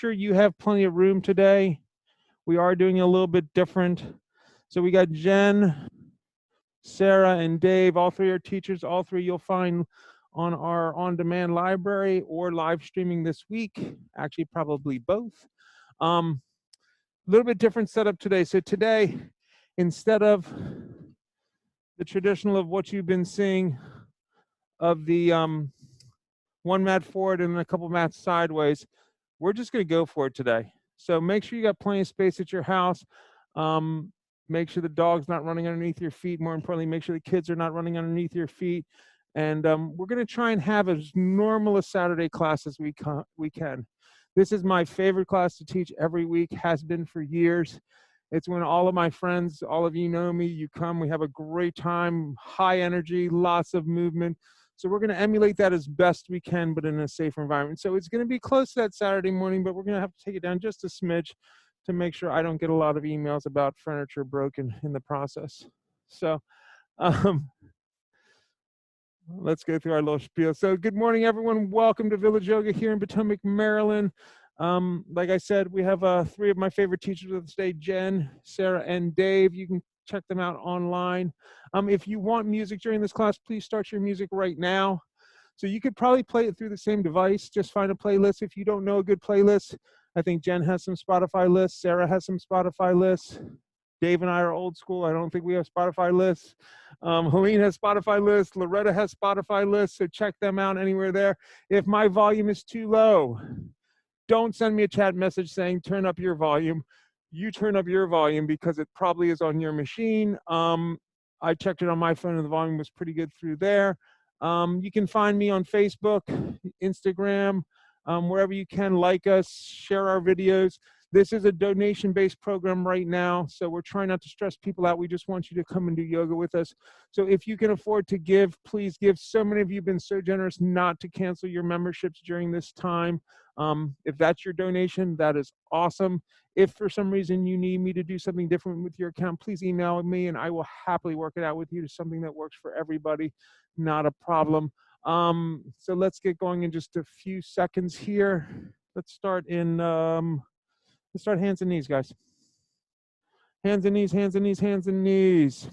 sure you have plenty of room today. We are doing a little bit different. So we got Jen, Sarah, and Dave. All three are teachers. All three you'll find on our on-demand library or live streaming this week. Actually, probably both. A little bit different setup today. So today, instead of the traditional of what you've been seeing of the one mat forward and a couple mats sideways, we're just going to go for it today. So make sure you got plenty of space at your house. Make sure the dog's not running underneath your feet. More importantly, make sure the kids are not running underneath your feet. And we're going to try and have as normal a Saturday class as we can. This is my favorite class to teach every week, has been for years. It's when all of my friends, all of you know me, you come, we have a great time, high energy, lots of movement. So we're going to emulate that as best we can, but in a safer environment. So it's going to be close to that Saturday morning, but we're going to have to take it down just a smidge to make sure I don't get a lot of emails about furniture broken in the process. So let's go through our little spiel. So good morning, everyone. Welcome to Village Yoga here in Potomac, Maryland. Like I said, we have three of my favorite teachers with us today, Jen, Sarah, and Dave. You can check them out online. If you want music during this class, please start your music right now. So you could probably play it through the same device. Just find a playlist. If you don't know a good playlist, I think Jen has some Spotify lists. Sarah has some Spotify lists. Dave and I are old school. I don't think we have Spotify lists. Helene has Spotify lists. Loretta has Spotify lists. So check them out anywhere there. If my volume is too low, don't send me a chat message saying turn up your volume. You turn up your volume because it probably is on your machine. I checked it on my phone and the volume was pretty good through there. You can find me on Facebook, Instagram, wherever you can. Like us, share our videos. This is a donation-based program right now, so we're trying not to stress people out. We just want you to come and do yoga with us. So if you can afford to give, please give. So many of you have been so generous not to cancel your memberships during this time. If that's your donation, that is awesome. If for some reason you need me to do something different with your account, please email me and I will happily work it out with you to something that works for everybody. Not a problem. So let's get going in just a few seconds here. Let's start in, let's start hands and knees, guys. Hands and knees, hands and knees, hands and knees.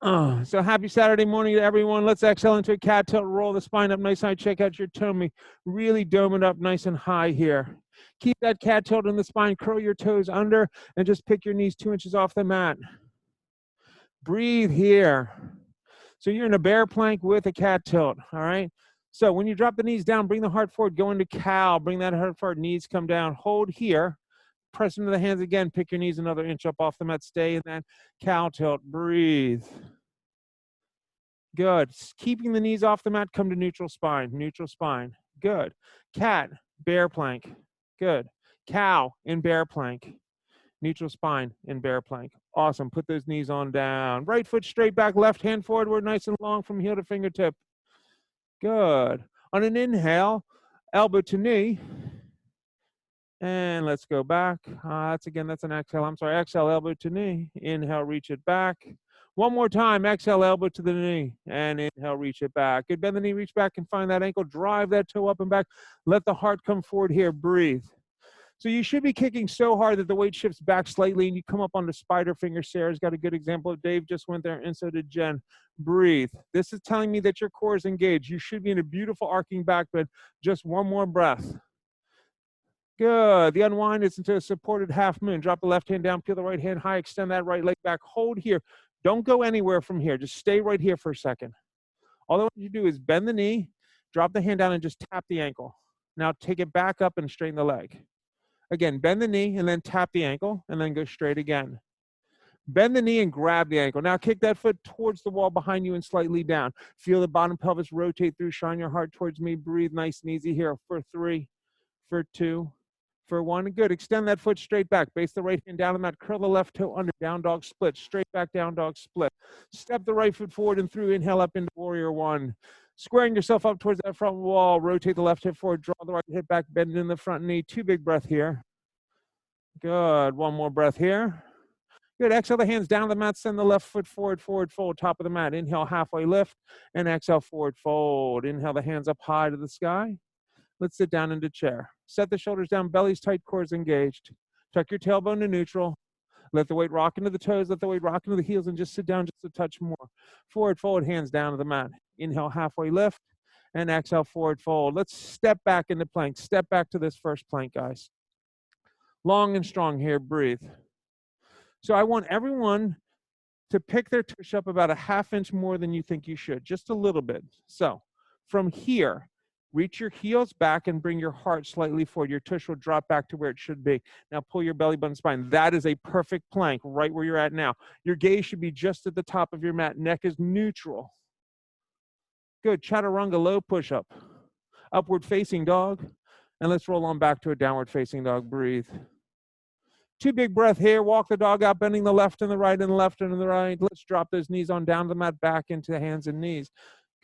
So happy Saturday morning to everyone. Let's exhale into a cat tilt, roll the spine up nice high, check out your tummy. Really dome it up nice and high here. Keep that cat tilt in the spine, curl your toes under, and just pick your knees 2 inches off the mat. Breathe here. So you're in a bear plank with a cat tilt, all right? So when you drop the knees down, bring the heart forward, go into cow, bring that heart forward, knees come down, hold here. Press into the hands again, pick your knees another inch up off the mat, stay in that cow tilt, breathe. Good. Keeping the knees off the mat, come to neutral spine, neutral spine. Good. Cat, bear plank. Good. Cow in bear plank. Neutral spine in bear plank. Awesome. Put those knees on down. Right foot straight back, left hand forward. We're nice and long from heel to fingertip. Good. On an inhale, elbow to knee. And let's go back. That's an exhale. I'm sorry. Exhale, elbow to knee. Inhale, reach it back. One more time. Exhale, elbow to the knee. And inhale, reach it back. Good. Bend the knee, reach back and find that ankle. Drive that toe up and back. Let the heart come forward here. Breathe. So you should be kicking so hard that the weight shifts back slightly and you come up on the spider finger. Sarah's got a good example. Dave just went there and so did Jen. Breathe. This is telling me that your core is engaged. You should be in a beautiful arcing back bend. Just one more breath. Good. The unwind is into a supported half moon. Drop the left hand down, peel the right hand high, extend that right leg back. Hold here. Don't go anywhere from here. Just stay right here for a second. All I want you to do is bend the knee, drop the hand down, and just tap the ankle. Now take it back up and straighten the leg. Again, bend the knee and then tap the ankle and then go straight again. Bend the knee and grab the ankle. Now kick that foot towards the wall behind you and slightly down. Feel the bottom pelvis rotate through. Shine your heart towards me. Breathe nice and easy here for 3, for 2, for 1. Good. Extend that foot straight back. Base the right hand down the mat. Curl the left toe under. Down dog split. Straight back down dog split. Step the right foot forward and through. Inhale up into warrior 1. Squaring yourself up towards that front wall. Rotate the left hip forward. Draw the right hip back. Bend in the front knee. 2 big breath here. Good. 1 more breath here. Good. Exhale the hands down the mat. Send the left foot forward, forward, fold. Top of the mat. Inhale, halfway lift. And exhale, forward, fold. Inhale the hands up high to the sky. Let's sit down into chair. Set the shoulders down, belly's tight, cores engaged. Tuck your tailbone to neutral. Let the weight rock into the toes, let the weight rock into the heels, and just sit down just a touch more. Forward fold, hands down to the mat. Inhale, halfway lift, and exhale, forward fold. Let's step back into plank. Step back to this first plank, guys. Long and strong here, breathe. So I want everyone to pick their tush up about a ½ inch more than you think you should, just a little bit. So from here, reach your heels back and bring your heart slightly forward. Your tush will drop back to where it should be. Now pull your belly button spine. That is a perfect plank right where you're at now. Your gaze should be just at the top of your mat. Neck is neutral. Good. Chaturanga low push-up. Upward facing dog. And let's roll on back to a downward facing dog. Breathe. 2 big breath here. Walk the dog out, bending the left and the right and the left and the right. Let's drop those knees on down to the mat, back into the hands and knees.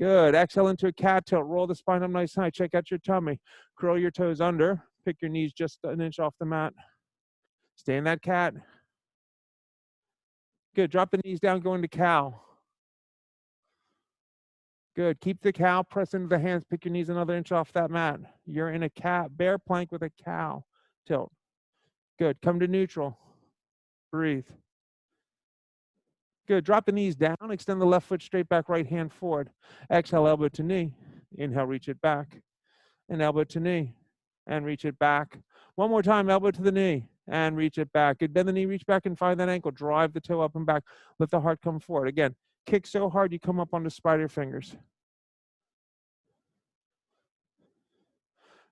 Good. Exhale into a cat tilt. Roll the spine up nice and high. Check out your tummy. Curl your toes under. Pick your knees just an inch off the mat. Stay in that cat. Good. Drop the knees down, go into cow. Good. Keep the cow. Press into the hands. Pick your knees another inch off that mat. You're in a cat, bear plank with a cow tilt. Good. Come to neutral. Breathe. Good. Drop the knees down. Extend the left foot straight back, right hand forward. Exhale, elbow to knee. Inhale, reach it back. And elbow to knee. And reach it back. One more time, elbow to the knee. And reach it back. Good. Bend the knee, reach back and find that ankle. Drive the toe up and back. Let the heart come forward. Again, kick so hard you come up onto spider fingers.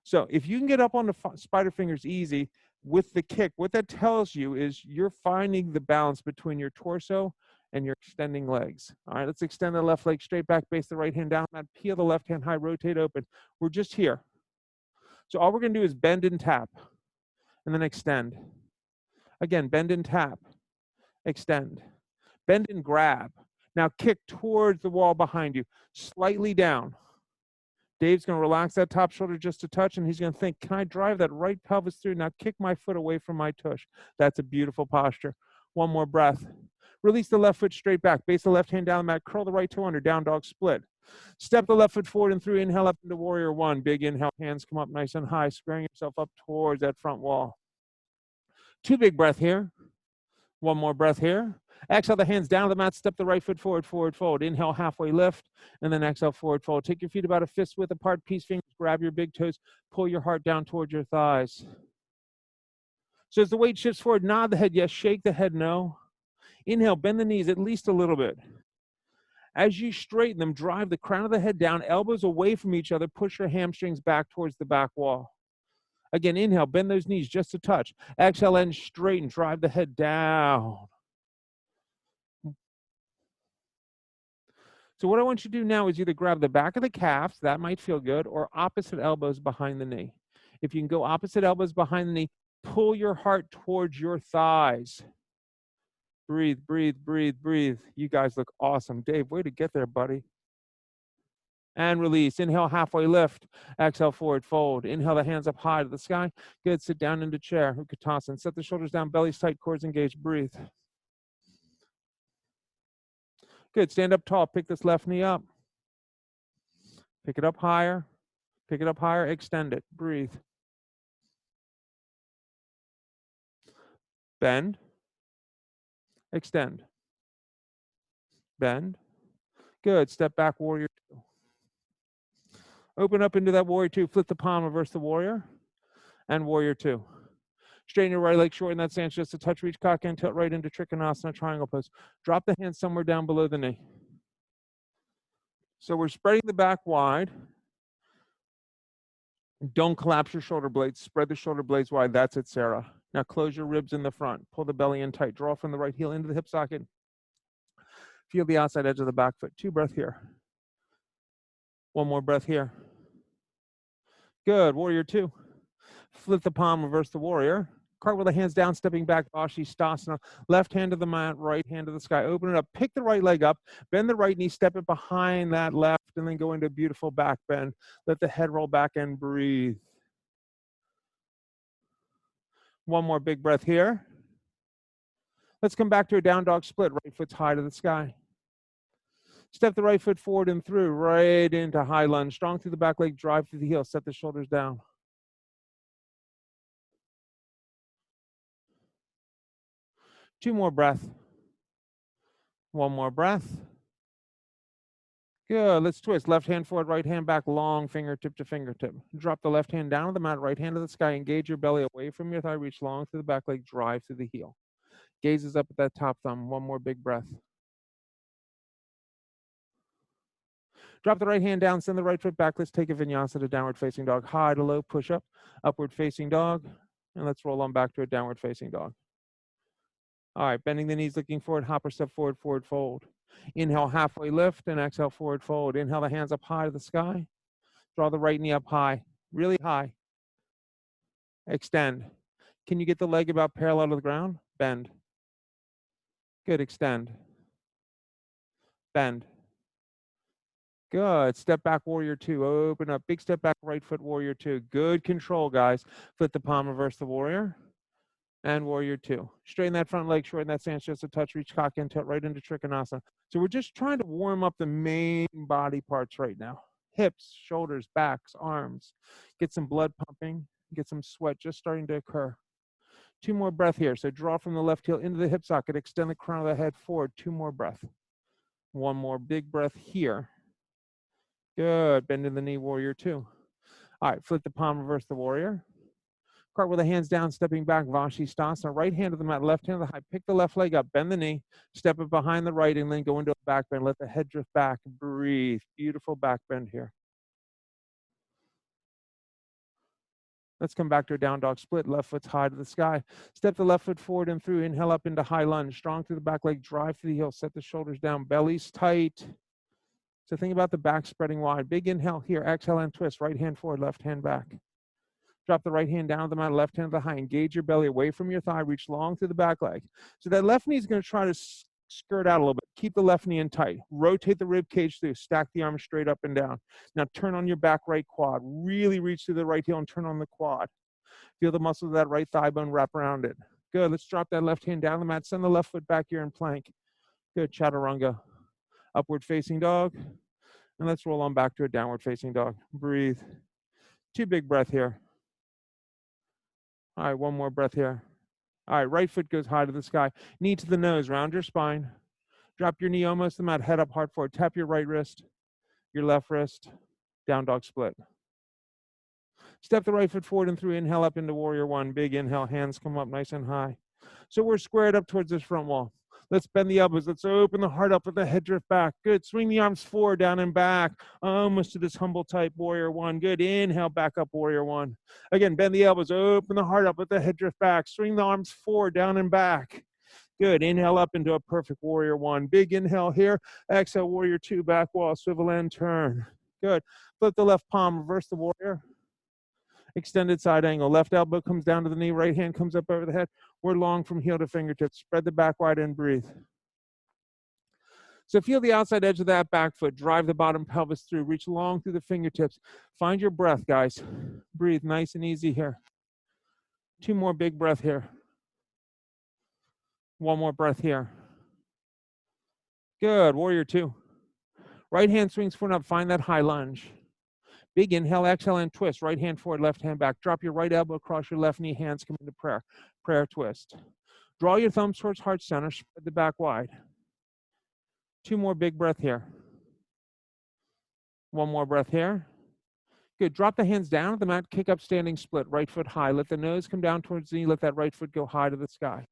So if you can get up on the spider fingers easy with the kick, what that tells you is you're finding the balance between your torso and your extending legs. All right, let's extend the left leg straight back, base the right hand down, peel the left hand high, rotate open. We're just here. So all we're gonna do is bend and tap, and then extend. Again, bend and tap, extend. Bend and grab. Now kick towards the wall behind you, slightly down. Dave's going to relax that top shoulder just a touch, and he's going to think, can I drive that right pelvis through? Now kick my foot away from my tush. That's a beautiful posture. One more breath. Release the left foot straight back. Base the left hand down the mat. Curl the right toe under. Down dog split. Step the left foot forward and through. Inhale up into warrior one. Big inhale. Hands come up nice and high. Squaring yourself up towards that front wall. 2 big breath here. One more breath here. Exhale the hands down to the mat. Step the right foot forward, forward fold. Inhale, halfway lift, and then exhale, forward fold. Take your feet about a fist width apart, peace fingers, grab your big toes, pull your heart down towards your thighs. So as the weight shifts forward, nod the head yes, shake the head no. Inhale, bend the knees at least a little bit. As you straighten them, drive the crown of the head down, elbows away from each other, push your hamstrings back towards the back wall. Again, inhale, bend those knees just a touch. Exhale and straighten, drive the head down. So what I want you to do now is either grab the back of the calves, that might feel good, or opposite elbows behind the knee. If you can go opposite elbows behind the knee, pull your heart towards your thighs. Breathe, breathe, breathe, breathe. You guys look awesome. Dave, way to get there, buddy. And release. Inhale, halfway lift. Exhale, forward fold. Inhale, the hands up high to the sky. Good, sit down into chair. Utkatasana. Set the shoulders down, belly's tight, cores engaged. Breathe. Good, stand up tall. Pick this left knee up. Pick it up higher. Pick it up higher, extend it. Breathe. Bend. Extend. Bend. Good, step back, warrior two. Open up into that warrior two. Flip the palm, reverse the warrior. And warrior two. Straighten your right leg, shorten that stance just a touch, reach cock and tilt right into Trikonasana, triangle pose. Drop the hands somewhere down below the knee. So we're spreading the back wide. Don't collapse your shoulder blades. Spread the shoulder blades wide. That's it, Sarah. Now close your ribs in the front. Pull the belly in tight. Draw from the right heel into the hip socket. Feel the outside edge of the back foot. 2 breaths here. 1 more breath here. Good. Warrior two. Flip the palm, reverse the warrior. Cartwheel the hands down, stepping back, Vashisthasana. Left hand to the mat, right hand to the sky. Open it up. Pick the right leg up. Bend the right knee, step it behind that left, and then go into a beautiful back bend. Let the head roll back and breathe. 1 more big breath here. Let's come back to a down dog split. Right foot's high to the sky. Step the right foot forward and through, right into high lunge. Strong through the back leg, drive through the heel. Set the shoulders down. 2 more breath. 1 more breath. Good. Let's twist. Left hand forward, right hand back, long fingertip to fingertip. Drop the left hand down to the mat, right hand to the sky. Engage your belly away from your thigh. Reach long through the back leg. Drive through the heel. Gazes up at that top thumb. 1 more big breath. Drop the right hand down. Send the right foot back. Let's take a vinyasa to downward facing dog. High to low, push up. Upward facing dog. And let's roll on back to a downward facing dog. All right, bending the knees, looking forward, hopper step forward, forward fold. Inhale, halfway lift, and exhale, forward fold. Inhale, the hands up high to the sky. Draw the right knee up high, really high. Extend. Can you get the leg about parallel to the ground? Bend. Good, extend. Bend. Good. Step back, warrior two. Open up. Big step back, right foot, warrior two. Good control, guys. Flip the palm, reverse the warrior. And warrior two. Straighten that front leg, shorten that stance just a touch, reach cock and tilt right into Trikonasana. So we're just trying to warm up the main body parts right now. Hips, shoulders, backs, arms. Get some blood pumping, get some sweat just starting to occur. 2 more breath here. So draw from the left heel into the hip socket, extend the crown of the head forward. 2 more breath. 1 more big breath here. Good. Bend in the knee, warrior two. All right, flip the palm, reverse the warrior. Cartwheel the hands down, stepping back, Vashisthasana. Right hand to the mat, left hand to the high. Pick the left leg up, bend the knee, step it behind the right, and then go into a back bend. Let the head drift back. Breathe. Beautiful back bend here. Let's come back to a down dog split. Left foot's high to the sky. Step the left foot forward and through. Inhale up into high lunge. Strong through the back leg. Drive through the heel. Set the shoulders down. Belly's tight. So think about the back spreading wide. Big inhale here. Exhale and twist. Right hand forward, left hand back. Drop the right hand down to the mat, left hand to the high. Engage your belly away from your thigh. Reach long through the back leg. So that left knee is going to try to skirt out a little bit. Keep the left knee in tight. Rotate the rib cage through. Stack the arms straight up and down. Now turn on your back right quad. Really reach through the right heel and turn on the quad. Feel the muscles of that right thigh bone wrap around it. Good. Let's drop that left hand down the mat. Send the left foot back here in plank. Good. Chaturanga. Upward facing dog. And let's roll on back to a downward facing dog. Breathe. 2 big breath here. All right, 1 more breath here. All right, right foot goes high to the sky. Knee to the nose, round your spine. Drop your knee almost to the mat, head up, heart forward. Tap your right wrist, your left wrist, down dog split. Step the right foot forward and through. Inhale up into warrior one. Big inhale, hands come up nice and high. So we're squared up towards this front wall. Let's bend the elbows. Let's open the heart up with the head drift back. Good. Swing the arms forward, down and back. Almost to this humble type warrior one. Good. Inhale, back up warrior one. Again, bend the elbows. Open the heart up with the head drift back. Swing the arms forward, down and back. Good. Inhale up into a perfect warrior one. Big inhale here. Exhale, warrior two. Back wall. Swivel and turn. Good. Flip the left palm. Reverse the warrior. Extended side angle. Left elbow comes down to the knee. Right hand comes up over the head. We're long from heel to fingertips. Spread the back wide and breathe. So feel the outside edge of that back foot. Drive the bottom pelvis through. Reach long through the fingertips. Find your breath, guys. Breathe nice and easy here. 2 more big breath here. 1 more breath here. Good. Warrior two. Right hand swings forward up. Find that high lunge. Big inhale, exhale, and twist. Right hand forward, left hand back. Drop your right elbow across your left knee. Hands come into prayer. Prayer twist. Draw your thumbs towards heart center. Spread the back wide. 2 more big breath here. 1 more breath here. Good. Drop the hands down at the mat. Kick up standing split. Right foot high. Let the nose come down towards the knee. Let that right foot go high to the sky.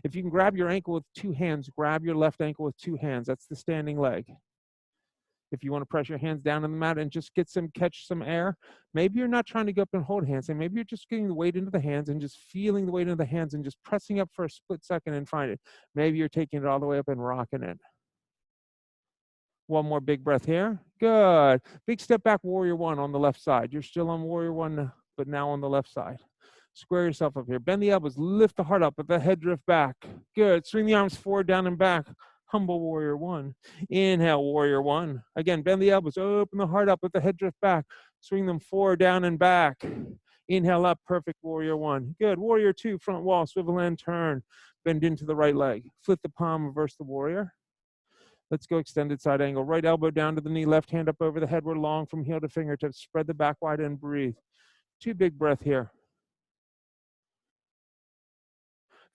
If you can grab your ankle with 2 hands, grab your left ankle with 2 hands. That's the standing leg. If you want to press your hands down on the mat and just catch some air, maybe you're not trying to go up and hold hands, and maybe you're just getting the weight into the hands and just feeling the weight into the hands and just pressing up for a split second and find it. Maybe you're taking it all the way up and rocking it. 1 more big breath here. Good. Big step back, warrior one on the left side. You're still on warrior one, but now on the left side. Square yourself up here. Bend the elbows. Lift the heart up. Let the head drift back. Good. Swing the arms forward, down, and back. Humble warrior one. Inhale, warrior one. Again, bend the elbows. Open the heart up. Let the head drift back. Swing them forward, down, and back. Inhale up. Perfect warrior one. Good. Warrior two. Front wall. Swivel and turn. Bend into the right leg. Flip the palm. Reverse the warrior. Let's go extended side angle. Right elbow down to the knee. Left hand up over the head. We're long from heel to fingertips. Spread the back wide and breathe. 2 big breath here.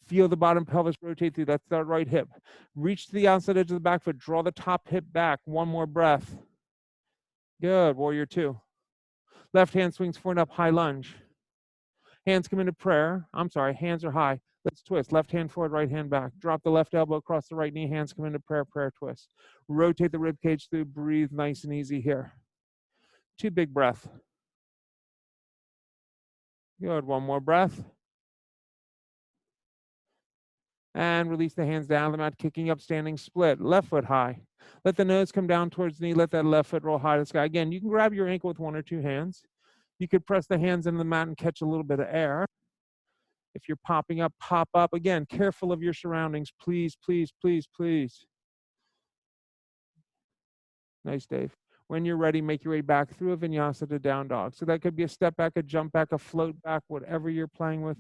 Feel the bottom pelvis rotate through. That's the right hip. Reach to the outside edge of the back foot. Draw the top hip back. One more breath. Good. Warrior two. Left hand swings forward up, high lunge. Hands come into prayer. I'm sorry, hands are high. Let's twist. Left hand forward, right hand back. Drop the left elbow across the right knee. Hands come into prayer, prayer twist. Rotate the rib cage through. Breathe nice and easy here. Two big breaths. Good. One more breath. And release the hands down the mat, kicking up, standing split. Left foot high. Let the nose come down towards the knee. Let that left foot roll high to the sky. Again, you can grab your ankle with one or two hands. You could press the hands into the mat and catch a little bit of air. If you're popping up, pop up. Again, careful of your surroundings. Please, please, please, please. Nice, Dave. When you're ready, make your way back through a vinyasa to down dog. So that could be a step back, a jump back, a float back, whatever you're playing with,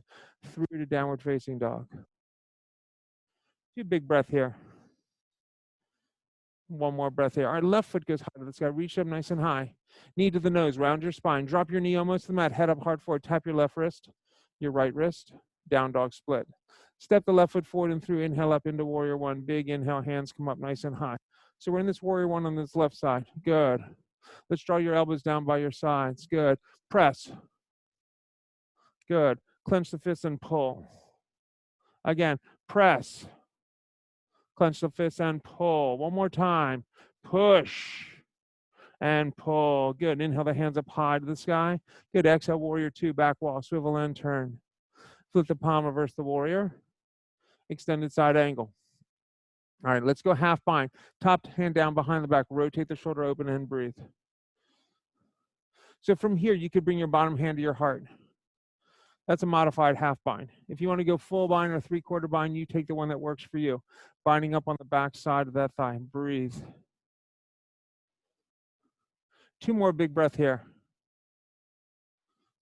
through to downward facing dog. Two big breath here. One more breath here. All right, left foot goes high to the sky. Reach up nice and high. Knee to the nose, round your spine. Drop your knee almost to the mat. Head up, heart forward. Tap your left wrist, your right wrist. Down dog split. Step the left foot forward and through. Inhale up into warrior one. Big inhale, hands come up nice and high. So we're in this warrior one on this left side. Good. Let's draw your elbows down by your sides. Good. Press. Good. Clench the fists and pull. Again, press. Clench the fists and pull. One more time. Push and pull. Good. Inhale the hands up high to the sky. Good. Exhale, warrior two, back wall, swivel and turn. Flip the palm, reverse the warrior. Extended side angle. All right, let's go half bind. Top hand down behind the back. Rotate the shoulder open and breathe. So from here, you could bring your bottom hand to your heart. That's a modified half bind. If you want to go full bind or three-quarter bind, you take the one that works for you. Binding up on the back side of that thigh. Breathe. Two more big breath here.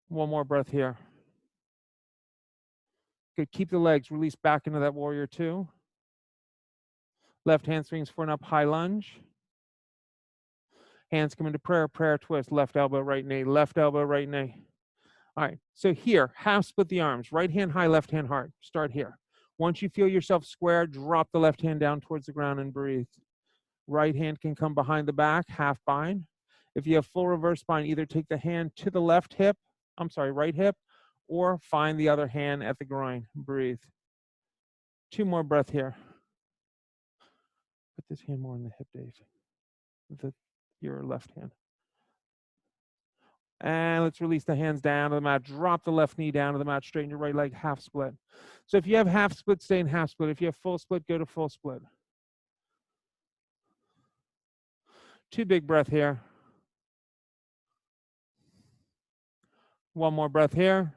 One more breath here. Good. Keep the legs. Release back into that warrior two. Left hand swings for an up high lunge. Hands come into prayer, prayer twist. Left elbow, right knee. Left elbow, right knee. All right. So here, half split the arms. Right hand high, left hand hard. Start here. Once you feel yourself square, drop the left hand down towards the ground and breathe. Right hand can come behind the back, half bind. If you have full reverse bind, either take the hand to the left hip, right hip, or find the other hand at the groin. Breathe. Two more breath here. Put this hand more in the hip, Dave. Your left hand. And let's release the hands down to the mat. Drop the left knee down to the mat. Straighten your right leg, half split. So if you have half split, stay in half split. If you have full split, go to full split. Two big breath here. One more breath here.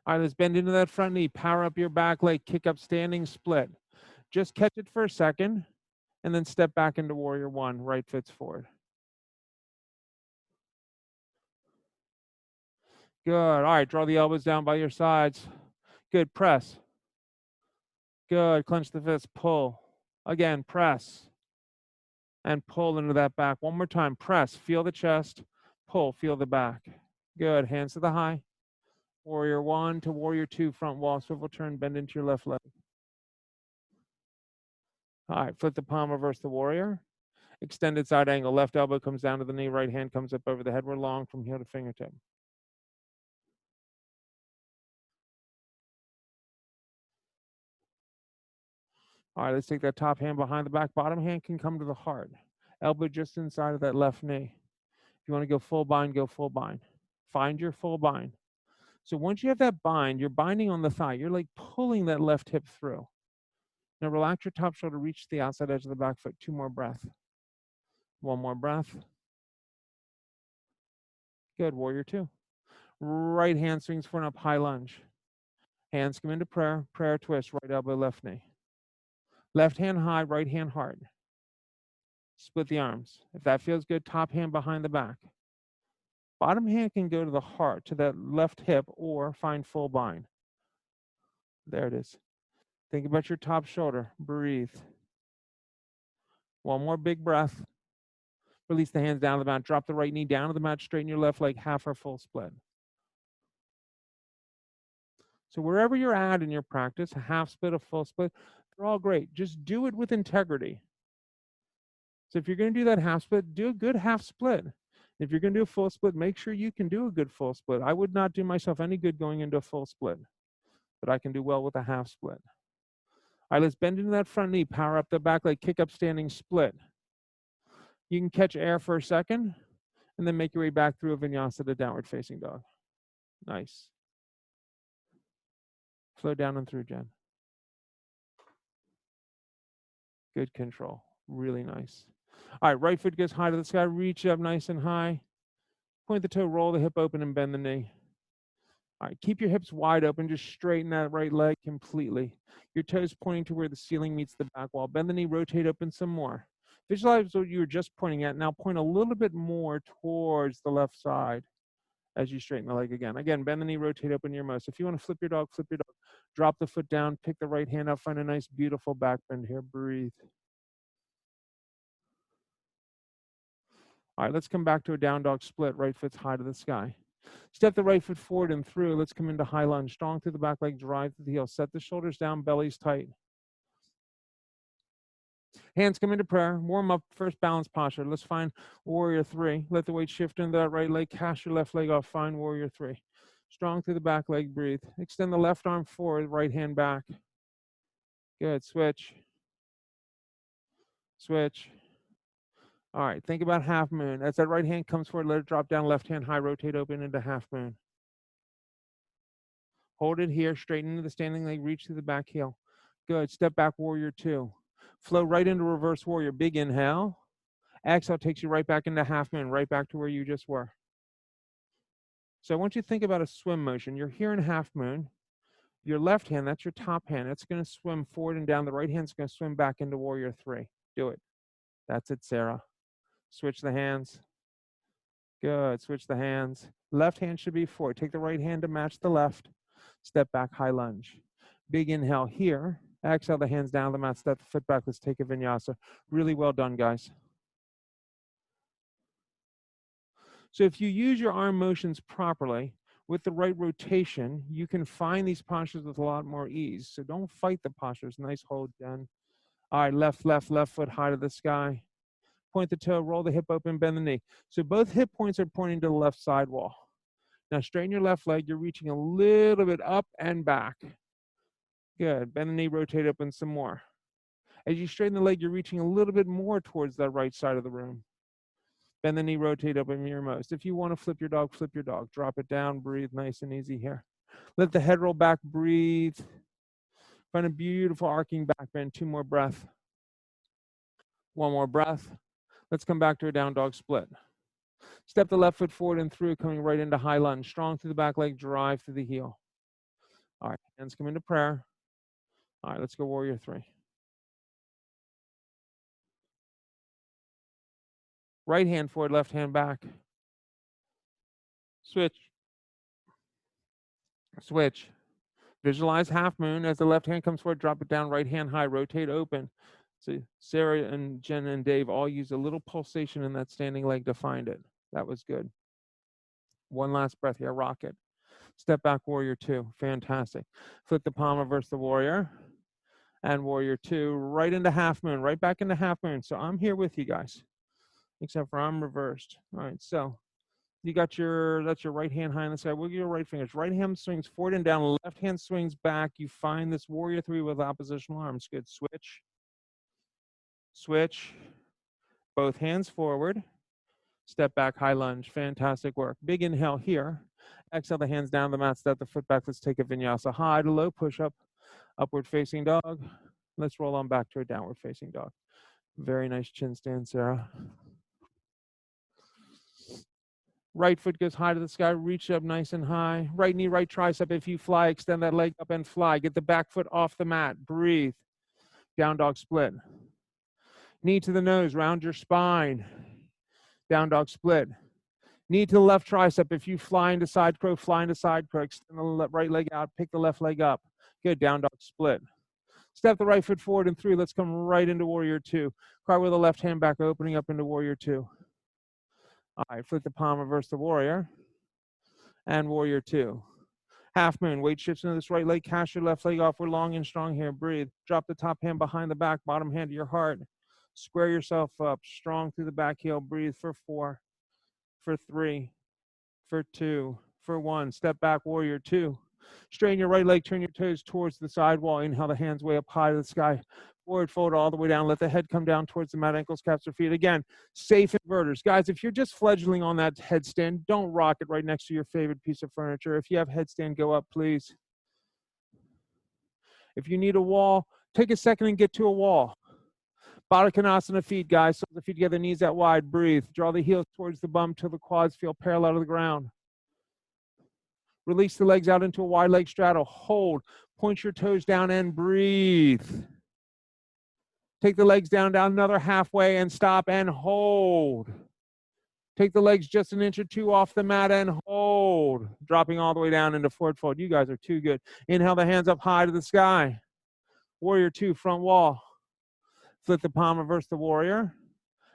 All right, let's bend into that front knee. Power up your back leg. Kick up standing split. Just catch it for a second, and then step back into warrior one. Right foot's forward. Good. All right, draw the elbows down by your sides. Good. Press. Good. Clench the fist. Pull. Again, press. And pull into that back. One more time. Press. Feel the chest. Pull. Feel the back. Good. Hands to the high. Warrior one to warrior two. Front wall. Swivel turn. Bend into your left leg. All right. Flip the palm. Reverse the warrior. Extended side angle. Left elbow comes down to the knee. Right hand comes up over the head. We're long from heel to fingertip. All right, let's take that top hand behind the back. Bottom hand can come to the heart. Elbow just inside of that left knee. If you want to go full bind, go full bind. Find your full bind. So once you have that bind, you're binding on the thigh. You're like pulling that left hip through. Now relax your top shoulder, reach to the outside edge of the back foot. Two more breaths. One more breath. Good, warrior two. Right hand swings for an up high lunge. Hands come into prayer, prayer twist, right elbow, left knee. Left hand high, right hand hard. Split the arms. If that feels good, top hand behind the back. Bottom hand can go to the heart, to that left hip, or find full bind. There it is. Think about your top shoulder. Breathe. One more big breath. Release the hands down to the mat. Drop the right knee down to the mat. Straighten your left leg, half or full split. So wherever you're at in your practice, a half split, a full split, they're all great. Just do it with integrity. So if you're going to do that half split, do a good half split. If you're going to do a full split, make sure you can do a good full split. I would not do myself any good going into a full split, but I can do well with a half split. All right, let's bend into that front knee, power up the back leg, kick up, standing split. You can catch air for a second, and then make your way back through a vinyasa to downward facing dog. Nice. Flow down and through, Jen. Good control. Really nice. All right, right foot goes high to the sky. Reach up nice and high. Point the toe, roll the hip open, and bend the knee. All right, keep your hips wide open. Just straighten that right leg completely. Your toes pointing to where the ceiling meets the back wall. Bend the knee, rotate open some more. Visualize what you were just pointing at. Now point a little bit more towards the left side as you straighten the leg again. Again, bend the knee, rotate open your most. If you want to flip your dog, flip your dog. Drop the foot down, pick the right hand up, find a nice, beautiful back bend here. Breathe. All right, let's come back to a down dog split. Right foot's high to the sky. Step the right foot forward and through. Let's come into high lunge. Strong through the back leg, drive to the heel. Set the shoulders down, belly's tight. Hands come into prayer. Warm up, first balance posture. Let's find warrior three. Let the weight shift into that right leg. Cast your left leg off. Find warrior three. Strong through the back leg, breathe. Extend the left arm forward, right hand back. Good, switch. Switch. All right, think about half moon. As that right hand comes forward, let it drop down, left hand high, rotate open into half moon. Hold it here, straighten into the standing leg, reach to the back heel. Good, step back, warrior two. Flow right into reverse warrior, big inhale. Exhale takes you right back into half moon, right back to where you just were. So I want you to think about a swim motion. You're here in half moon. Your left hand, that's your top hand, it's going to swim forward and down. The right hand's going to swim back into warrior three. Do it. That's it, Sarah. Switch the hands. Good. Switch the hands. Left hand should be forward. Take the right hand to match the left. Step back, high lunge. Big inhale here. Exhale the hands down the mat. Step the foot back. Let's take a vinyasa. Really well done, guys. So if you use your arm motions properly, with the right rotation, you can find these postures with a lot more ease. So don't fight the postures. Nice hold, Jen. All right, left foot high to the sky. Point the toe, roll the hip open, bend the knee. So both hip points are pointing to the left sidewall. Now straighten your left leg. You're reaching a little bit up and back. Good. Bend the knee, rotate open some more. As you straighten the leg, you're reaching a little bit more towards the right side of the room. Bend the knee, rotate open your most. If you want to flip your dog, flip your dog. Drop it down, breathe nice and easy here. Let the head roll back, breathe. Find a beautiful arcing back bend. 2 more breaths. 1 more breath. Let's come back to a down dog split. Step the left foot forward and through, coming right into high lunge. Strong through the back leg, drive through the heel. All right, hands come into prayer. All right, let's go warrior three. Right hand forward, left hand back. Switch. Switch. Visualize half moon. As the left hand comes forward, drop it down, right hand high, rotate open. So Sarah and Jen and Dave all use a little pulsation in that standing leg to find it. That was good. 1 last breath here, rock it. Step back, warrior two. Fantastic. Flip the palm, reverse the warrior. And warrior two, right into half moon, right back into half moon. So I'm here with you guys, except for I'm reversed. All right, so you got that's your right hand high in the sky. Wiggle your right fingers. Right hand swings forward and down. Left hand swings back. You find this warrior three with oppositional arms. Good. Switch. Switch. Both hands forward. Step back, high lunge. Fantastic work. Big inhale here. Exhale the hands down the mat. Step the foot back. Let's take a vinyasa. High to low push up. Upward facing dog. Let's roll on back to a downward facing dog. Very nice chin stand, Sarah. Right foot goes high to the sky, reach up nice and high. Right knee, right tricep. If you fly, extend that leg up and fly. Get the back foot off the mat. Breathe. Down dog split. Knee to the nose, round your spine. Down dog split. Knee to the left tricep. If you fly into side crow, fly into side crow. Extend the right leg out, pick the left leg up. Good, down dog split. Step the right foot forward and through. Let's come right into warrior two. Cry with the left hand back, opening up into warrior two. All right, flip the palm, reverse the warrior. And warrior two. Half moon, weight shifts into this right leg, cast your left leg off. We're long and strong here. Breathe. Drop the top hand behind the back, bottom hand to your heart. Square yourself up, strong through the back heel. Breathe for 4, for 3, for 2, for 1. Step back, warrior 2. Straighten your right leg, turn your toes towards the sidewall. Inhale the hands way up high to the sky. Forward fold all the way down. Let the head come down towards the mat, ankles, calves, or feet. Again, safe inverters. Guys, if you're just fledgling on that headstand, don't rock it right next to your favorite piece of furniture. If you have headstand, go up, please. If you need a wall, take a second and get to a wall. Baddha Konasana feet, guys. So the feet together, knees out wide. Breathe. Draw the heels towards the bum till the quads feel parallel to the ground. Release the legs out into a wide leg straddle. Hold. Point your toes down and breathe. Take the legs down another halfway and stop and hold. Take the legs just an inch or two off the mat and hold. Dropping all the way down into forward fold. You guys are too good. Inhale the hands up high to the sky. Warrior 2, front wall. Flip the palm, reverse the warrior.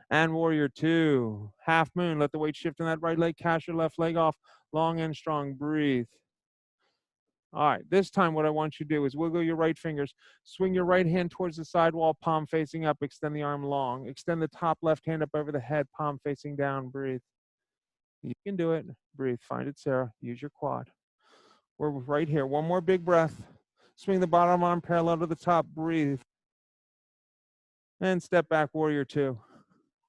And warrior 2. Half moon. Let the weight shift in that right leg. Cast your left leg off. Long and strong. Breathe. All right, this time what I want you to do is wiggle your right fingers. Swing your right hand towards the sidewall, palm facing up. Extend the arm long. Extend the top left hand up over the head, palm facing down. Breathe. You can do it. Breathe. Find it, Sarah. Use your quad. We're right here. One more big breath. Swing the bottom arm parallel to the top. Breathe. And step back, warrior 2.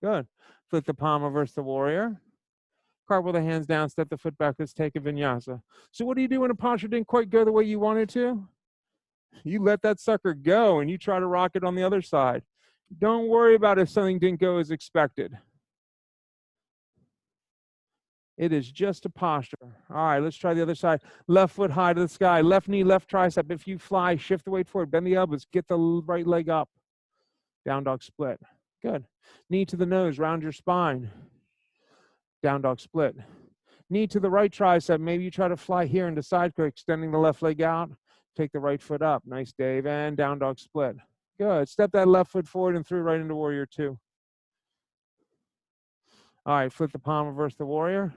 Good. Flip the palm, reverse the warrior. Cartwheel the hands down, step the foot back. Let's take a vinyasa. So what do you do when a posture didn't quite go the way you wanted to? You let that sucker go and you try to rock it on the other side. Don't worry about if something didn't go as expected. It is just a posture. All right, let's try the other side. Left foot high to the sky. Left knee, left tricep. If you fly, shift the weight forward. Bend the elbows. Get the right leg up. Down dog split. Good. Knee to the nose. Round your spine. Down dog split. Knee to the right tricep. Maybe you try to fly here into side kick, extending the left leg out. Take the right foot up. Nice, Dave. And down dog split. Good. Step that left foot forward and through right into warrior 2. All right, flip the palm, reverse the warrior.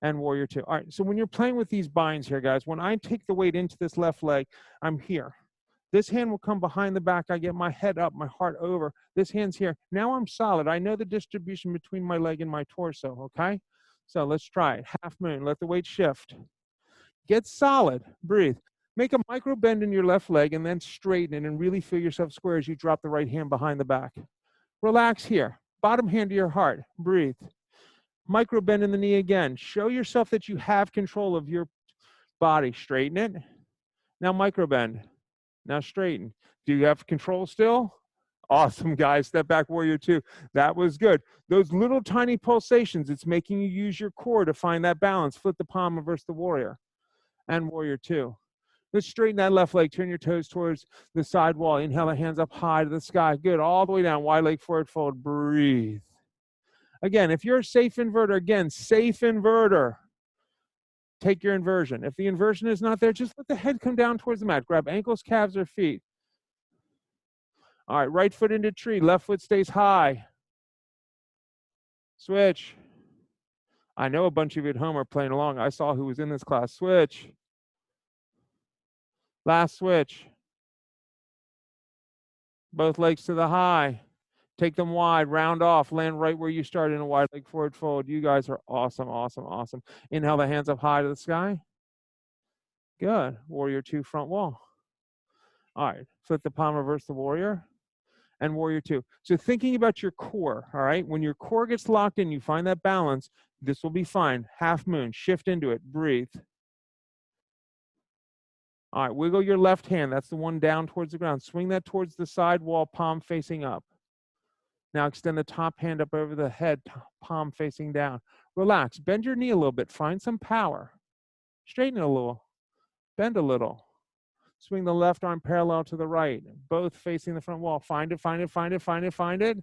And warrior 2. All right, so when you're playing with these binds here, guys, when I take the weight into this left leg, I'm here. This hand will come behind the back. I get my head up, my heart over. This hand's here. Now I'm solid. I know the distribution between my leg and my torso, okay? So let's try it. Half moon. Let the weight shift. Get solid. Breathe. Make a micro bend in your left leg and then straighten it and really feel yourself square as you drop the right hand behind the back. Relax here. Bottom hand to your heart. Breathe. Micro bend in the knee again. Show yourself that you have control of your body. Straighten it. Now micro bend. Now straighten. Do you have control still? Awesome, guys. Step back, warrior 2. That was good. Those little tiny pulsations, it's making you use your core to find that balance. Flip the palm, reverse the warrior. And warrior 2. Let's straighten that left leg. Turn your toes towards the side wall. Inhale the hands up high to the sky. Good. All the way down. Wide leg forward fold. Breathe. Again, if you're a safe inverter, again, safe inverter. Take your inversion. If the inversion is not there, just let the head come down towards the mat. Grab ankles, calves, or feet. All right, right foot into tree. Left foot stays high. Switch. I know a bunch of you at home are playing along. I saw who was in this class. Switch. Last switch. Both legs to the high. Take them wide, round off, land right where you started in a wide leg forward fold. You guys are awesome, awesome, awesome. Inhale the hands up high to the sky. Good. Warrior 2, front wall. All right. Flip the palm, reverse the warrior. And warrior 2. So thinking about your core, all right? When your core gets locked in, you find that balance, this will be fine. Half moon, shift into it, breathe. All right, wiggle your left hand. That's the one down towards the ground. Swing that towards the side wall, palm facing up. Now extend the top hand up over the head, palm facing down. Relax, bend your knee a little bit. Find some power. Straighten it a little, bend a little. Swing the left arm parallel to the right, both facing the front wall. Find it, find it, find it, find it, find it.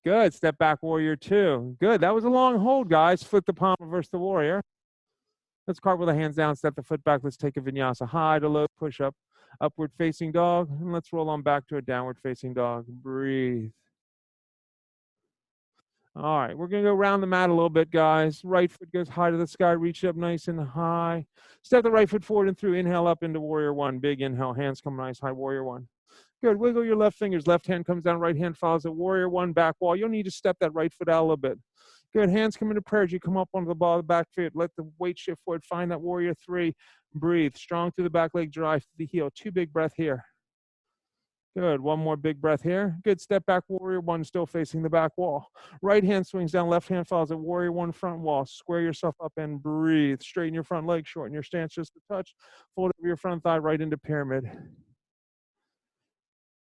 Good, step back, warrior 2. Good, that was a long hold, guys. Flip the palm, reverse the warrior. Let's cartwheel the hands down, step the foot back. Let's take a vinyasa. High to low, push up, upward facing dog. And let's roll on back to a downward facing dog. Breathe. All right, we're going to go around the mat a little bit, guys. Right foot goes high to the sky, reach up nice and high. Step the right foot forward and through. Inhale up into warrior one. Big inhale, hands come nice high, warrior one. Good, wiggle your left fingers. Left hand comes down, right hand follows it. Warrior one, back wall. You'll need to step that right foot out a little bit. Good, hands come into prayer as you come up onto the ball of the back foot. Let the weight shift forward. Find that warrior three. Breathe, strong through the back leg, drive to the heel. 2 big breath here. Good, one more big breath here. Good, step back, warrior one, still facing the back wall. Right hand swings down, left hand follows it. Warrior one, front wall. Square yourself up and breathe. Straighten your front leg, shorten your stance just a touch. Fold over your front thigh right into pyramid.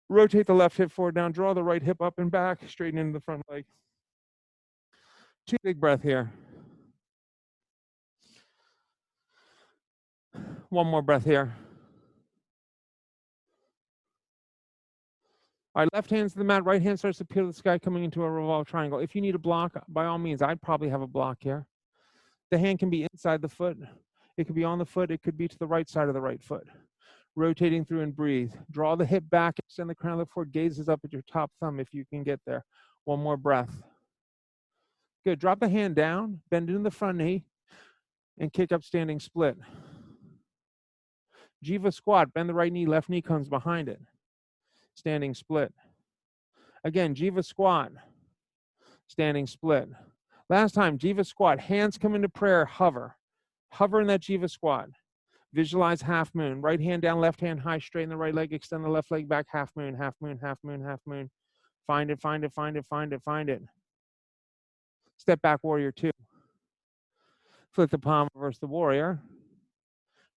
Rotate the left hip forward down, draw the right hip up and back, straighten into the front leg. 2 big breath here. One more breath here. All right, left hand's to the mat, right hand starts to peel to the sky, coming into a revolved triangle. If you need a block, by all means, I'd probably have a block here. The hand can be inside the foot. It could be on the foot. It could be to the right side of the right foot. Rotating through and breathe. Draw the hip back, extend the crown of the foot, gazes up at your top thumb if you can get there. One more breath. Good, drop the hand down, bend into the front knee, and kick up standing split. Jiva squat, bend the right knee, left knee comes behind it. Standing split. Again, Jiva squat, standing split. Last time, Jiva squat, hands come into prayer, hover. Hover in that Jiva squat. Visualize half moon. Right hand down, left hand high, straighten the right leg, extend the left leg back, half moon, half moon, half moon, half moon. Find it, find it, find it, find it, find it. Step back, warrior two. Flip the palm, reverse the warrior.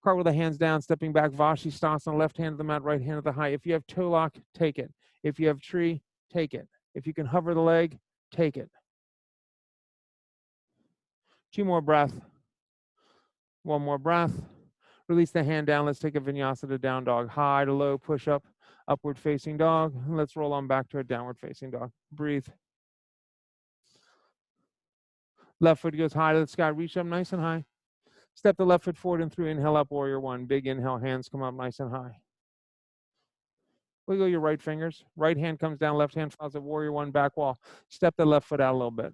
Cartwheel the hands down, stepping back, Vashisthasana, left hand to the mat, right hand to the high. If you have toe lock, take it. If you have tree, take it. If you can hover the leg, take it. 2 more breaths. 1 more breath. Release the hand down. Let's take a vinyasa to down dog. High to low, push up, upward facing dog. Let's roll on back to a downward facing dog. Breathe. Left foot goes high to the sky. Reach up nice and high. Step the left foot forward and through. Inhale up, warrior one. Big inhale, hands come up nice and high. Wiggle your right fingers. Right hand comes down, left hand follows it, warrior one, back wall. Step the left foot out a little bit.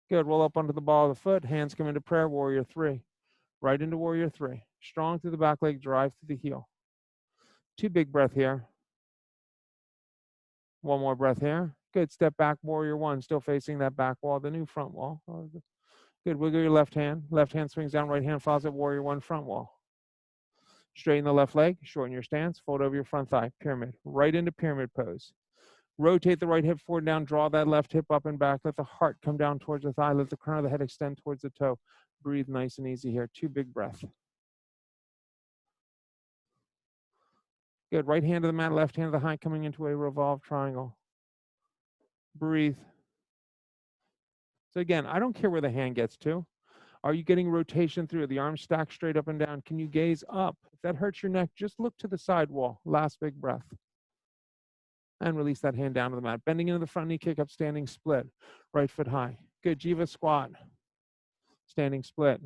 Good, roll up onto the ball of the foot. Hands come into prayer, warrior three. Right into warrior three. Strong through the back leg, drive through the heel. 2 big breath here. 1 more breath here. Good, step back, warrior one, still facing that back wall, the new front wall. Good, wiggle your left hand. Left hand swings down, right hand follows it, warrior one, front wall. Straighten the left leg, shorten your stance, fold over your front thigh, pyramid. Right into pyramid pose. Rotate the right hip forward down, draw that left hip up and back. Let the heart come down towards the thigh. Let the crown of the head extend towards the toe. Breathe nice and easy here. 2 big breaths. Good, right hand to the mat, left hand to the high, coming into a revolved triangle. Breathe. So again, I don't care where the hand gets to. Are you getting rotation through? The arms stacked straight up and down. Can you gaze up? If that hurts your neck, just look to the side wall. Last big breath. And release that hand down to the mat. Bending into the front knee, kick up, standing split. Right foot high. Good, Jiva squat. Standing split.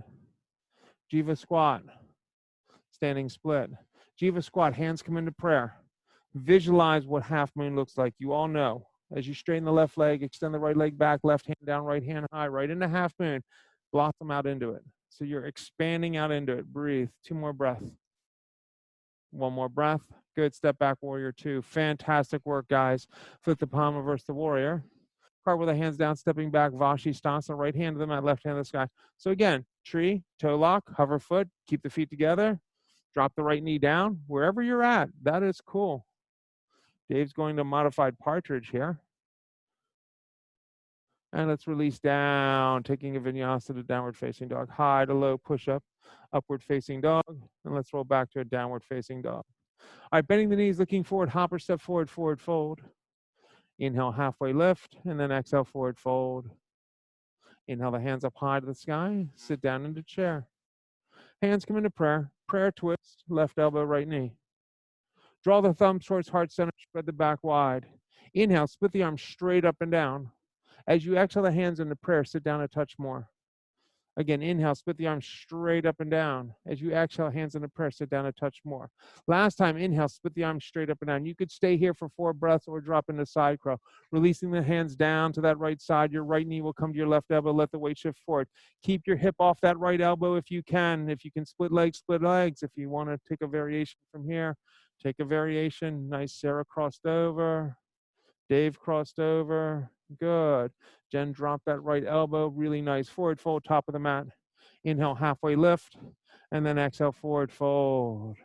Jiva squat. Standing split. Jiva squat, hands come into prayer. Visualize what half moon looks like. You all know. As you straighten the left leg, extend the right leg back, left hand down, right hand high, right into half moon. Blossom out into it. So you're expanding out into it. Breathe. 2 more breaths. 1 more breath. Good. Step back, warrior two. Fantastic work, guys. Flip the palm, reverse the warrior. Cartwheel the hands down, stepping back, Vashisthasana, right hand to the mat, left hand to the sky. So again, tree, toe lock, hover foot, keep the feet together, drop the right knee down, wherever you're at. That is cool. Dave's going to modified partridge here. And let's release down, taking a vinyasa to downward facing dog. High to low, push up, upward facing dog. And let's roll back to a downward facing dog. All right, bending the knees, looking forward, hopper step forward, forward fold. Inhale, halfway lift, and then exhale, forward fold. Inhale the hands up high to the sky, sit down into chair. Hands come into prayer, prayer twist, left elbow, right knee. Draw the thumbs towards heart center, spread the back wide. Inhale, split the arms straight up and down. As you exhale the hands into prayer, sit down a touch more. Again, inhale, split the arms straight up and down. As you exhale, hands in a prayer, sit down a touch more. Last time, inhale, split the arms straight up and down. You could stay here for 4 breaths or drop into side crow. Releasing the hands down to that right side. Your right knee will come to your left elbow. Let the weight shift forward. Keep your hip off that right elbow if you can. If you can split legs, split legs. If you want to take a variation from here, take a variation. Nice. Sarah crossed over. Dave crossed over. Good. Jen dropped that right elbow. Really nice. Forward fold, top of the mat. Inhale, halfway lift. And then exhale, forward fold.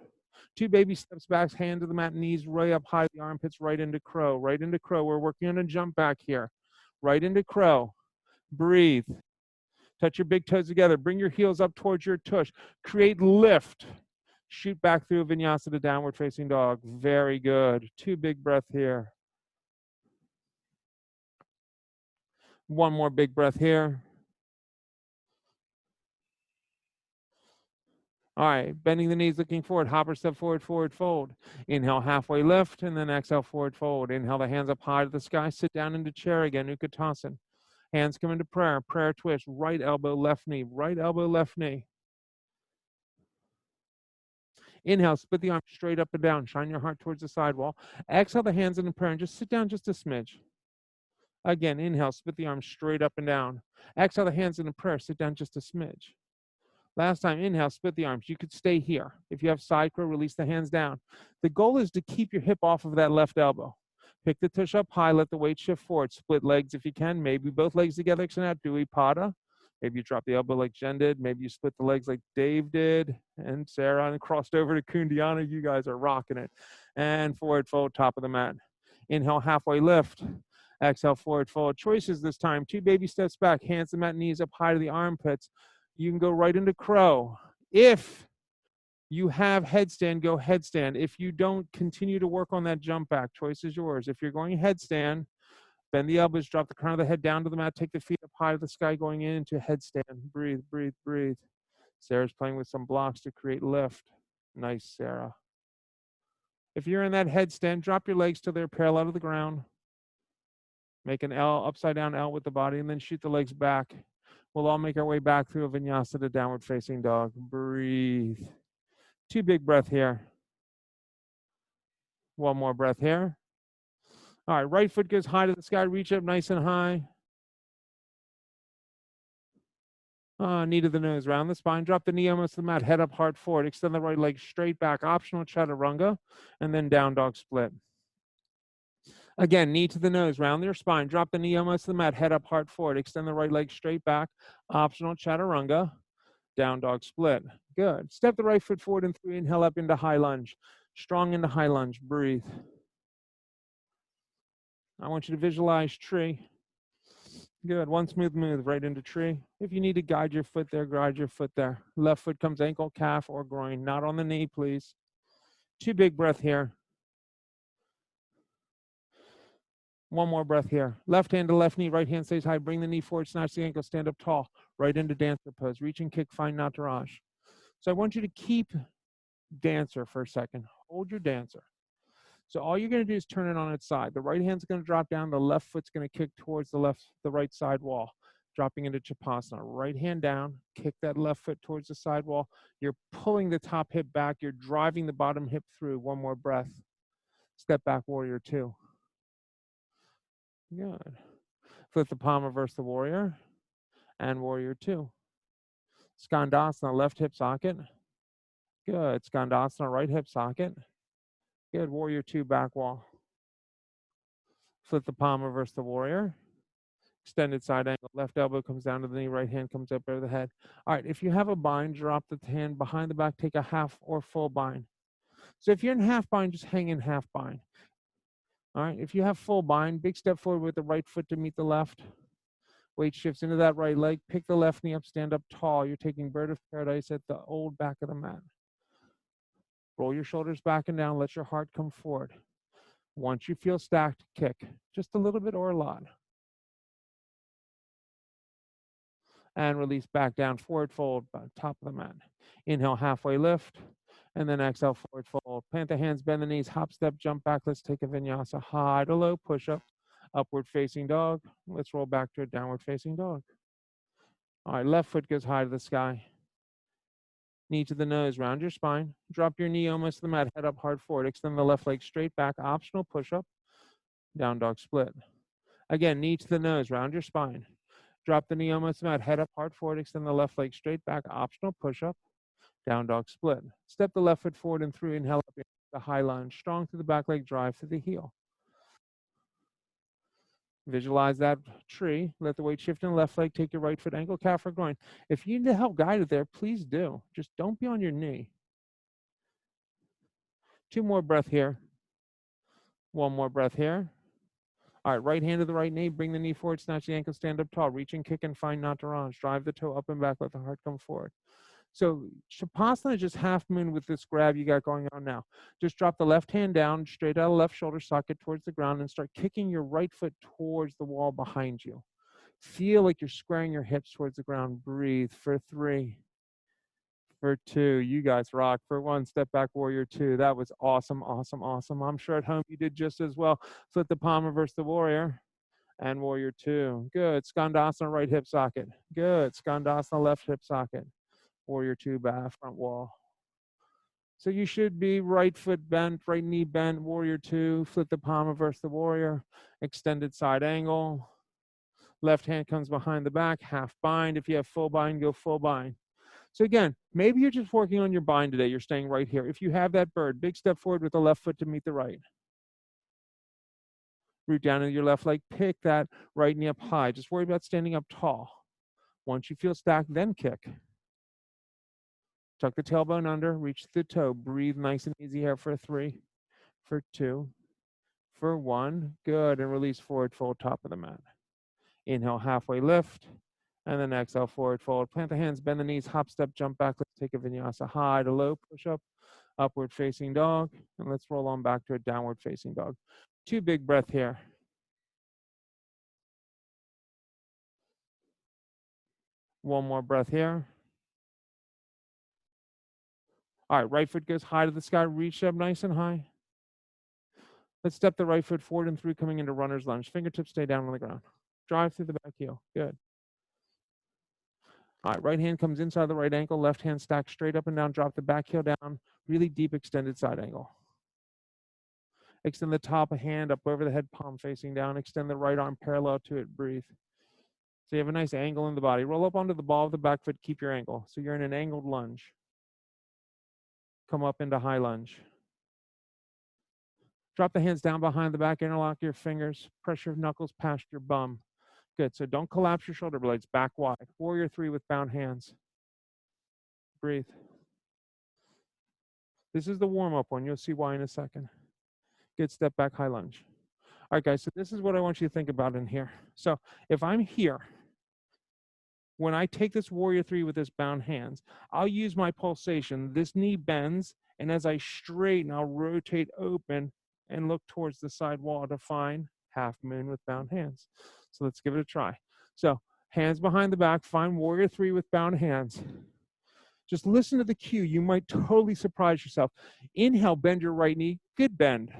2 baby steps back, hand to the mat, knees right up high, the armpits right into crow. Right into crow. We're working on a jump back here. Right into crow. Breathe. Touch your big toes together. Bring your heels up towards your tush. Create lift. Shoot back through vinyasa to downward facing dog. Very good. 2 big breath here. One more big breath here. All right, bending the knees, looking forward. Hopper step forward, forward fold. Inhale, halfway lift, and then exhale, forward fold. Inhale, the hands up high to the sky. Sit down into chair again, Utkatasana. Hands come into prayer. Prayer twist. Right elbow, left knee. Right elbow, left knee. Inhale, split the arms straight up and down. Shine your heart towards the sidewall. Exhale, the hands into prayer, and just sit down just a smidge. Again, inhale, split the arms straight up and down. Exhale, the hands into prayer. Sit down just a smidge. Last time, inhale, split the arms. You could stay here. If you have side crow, release the hands down. The goal is to keep your hip off of that left elbow. Pick the tush up high, let the weight shift forward. Split legs if you can. Maybe both legs together, extend out, Dewey Pada. Maybe you drop the elbow like Jen did. Maybe you split the legs like Dave did and Sarah and crossed over to Kundiana. You guys are rocking it. And forward fold, top of the mat. Inhale, halfway lift. Exhale, forward fold. Choices this time. 2 baby steps back, hands to the mat, knees up high to the armpits. You can go right into crow. If you have headstand, go headstand. If you don't, continue to work on that jump back. Choice is yours. If you're going headstand, bend the elbows, drop the crown of the head down to the mat, take the feet up high to the sky, going into headstand. Breathe, breathe, breathe. Sarah's playing with some blocks to create lift. Nice, Sarah. If you're in that headstand, drop your legs till they're parallel to the ground. Make an L, upside down L with the body, and then shoot the legs back. We'll all make our way back through a vinyasa to downward facing dog. Breathe. 2 big breath here. One more breath here. All right, right foot goes high to the sky. Reach up nice and high. Knee to the nose, round the spine. Drop the knee almost to the mat. Head up, heart forward. Extend the right leg straight back. Optional chaturanga. And then down dog split. Again, knee to the nose, round your spine. Drop the knee almost to the mat. Head up, heart forward. Extend the right leg straight back. Optional chaturanga. Down dog split. Good. Step the right foot forward and 3. Inhale up into high lunge. Strong into high lunge. Breathe. I want you to visualize tree. Good. One smooth move right into tree. If you need to guide your foot there, guide your foot there. Left foot comes ankle, calf, or groin. Not on the knee, please. 2 big breath here. One more breath here. Left hand to left knee, right hand stays high. Bring the knee forward, snatch the ankle, stand up tall. Right into dancer pose. Reach and kick, find Nataraj. So I want you to keep dancer for a second. Hold your dancer. So all you're going to do is turn it on its side. The right hand's going to drop down. The left foot's going to kick towards the right side wall, dropping into Chapasana. Right hand down, kick that left foot towards the side wall. You're pulling the top hip back. You're driving the bottom hip through. One more breath. Step back, warrior 2. Good. Flip the palm, reverse the warrior, and warrior 2. Skandasana, left hip socket. Good. Skandasana, right hip socket. Good. Warrior 2, back wall. Flip the palm, reverse the warrior. Extended side angle. Left elbow comes down to the knee. Right hand comes up over the head. All right. If you have a bind, drop the hand behind the back. Take a half or full bind. So if you're in half bind, just hang in half bind. All right. If you have full bind, big step forward with the right foot to meet the left. Weight shifts into that right leg. Pick the left knee up. Stand up tall. You're taking bird of paradise at the old back of the mat. Roll your shoulders back and down. Let your heart come forward. Once you feel stacked, kick. Just a little bit or a lot. And release back down, forward fold, top of the mat. Inhale, halfway lift, and then exhale, forward fold. Plant the hands, bend the knees, hop, step, jump back. Let's take a vinyasa, high to low, push up, upward facing dog. Let's roll back to a downward facing dog. All right, left foot goes high to the sky. Knee to the nose, round your spine. Drop your knee almost to the mat, head up hard forward. Extend the left leg straight back, optional push-up, down dog split. Again, knee to the nose, round your spine. Drop the knee almost to the mat, head up hard forward. Extend the left leg straight back, optional push-up, down dog split. Step the left foot forward and through, inhale up the high lunge. Strong through the back leg, drive through the heel. Visualize that tree. Let the weight shift in the left leg. Take your right foot, ankle, calf, or groin. If you need to help guide it there, please do. Just don't be on your knee. 2 more breath here. 1 more breath here. All right, right hand to the right knee. Bring the knee forward, snatch the ankle, stand up tall. Reach and kick and find Nataraj. Drive the toe up and back, let the heart come forward. So Shavasana is just half moon with this grab you got going on now. Just drop the left hand down, straight out of the left shoulder socket towards the ground, and start kicking your right foot towards the wall behind you. Feel like you're squaring your hips towards the ground. Breathe for 3, for 2. You guys rock. For 1, step back, warrior 2. That was awesome, awesome, awesome. I'm sure at home you did just as well. Flip the palm, reverse the warrior, and warrior 2. Good. Skandasana, right hip socket. Good. Skandasana, left hip socket. Warrior 2, back, front wall. So you should be right foot bent, right knee bent, warrior 2. Flip the palm, reverse the warrior. Extended side angle. Left hand comes behind the back, half bind. If you have full bind, go full bind. So again, maybe you're just working on your bind today. You're staying right here. If you have that bird, big step forward with the left foot to meet the right. Root down into your left leg. Pick that right knee up high. Just worry about standing up tall. Once you feel stacked, then kick. Tuck the tailbone under. Reach the toe. Breathe nice and easy here for 3, for 2, for 1. Good. And release forward, fold top of the mat. Inhale, halfway lift. And then exhale, forward fold. Plant the hands, bend the knees, hop, step, jump back. Let's take a vinyasa. High to low, push up, upward facing dog. And let's roll on back to a downward facing dog. 2 big breath here. 1 more breath here. All right, right foot goes high to the sky. Reach up nice and high. Let's step the right foot forward and through, coming into runner's lunge. Fingertips stay down on the ground. Drive through the back heel. Good. All right, right hand comes inside the right ankle. Left hand stacked straight up and down. Drop the back heel down. Really deep extended side angle. Extend the top hand up over the head, palm facing down. Extend the right arm parallel to it. Breathe. So you have a nice angle in the body. Roll up onto the ball of the back foot. Keep your angle. So you're in an angled lunge. Come up into high lunge. Drop the hands down behind the back. Interlock your fingers. Press your knuckles past your bum. Good. So don't collapse your shoulder blades. Back wide. Warrior 3 with bound hands. Breathe. This is the warm-up one. You'll see why in a second. Good. Step back, high lunge. All right, guys. So this is what I want you to think about in here. So if I'm here, when I take this warrior 3 with this bound hands, I'll use my pulsation. This knee bends, and as I straighten, I'll rotate open and look towards the side wall to find half moon with bound hands. So let's give it a try. So hands behind the back, find warrior 3 with bound hands. Just listen to the cue. You might totally surprise yourself. Inhale, bend your right knee. Good bend.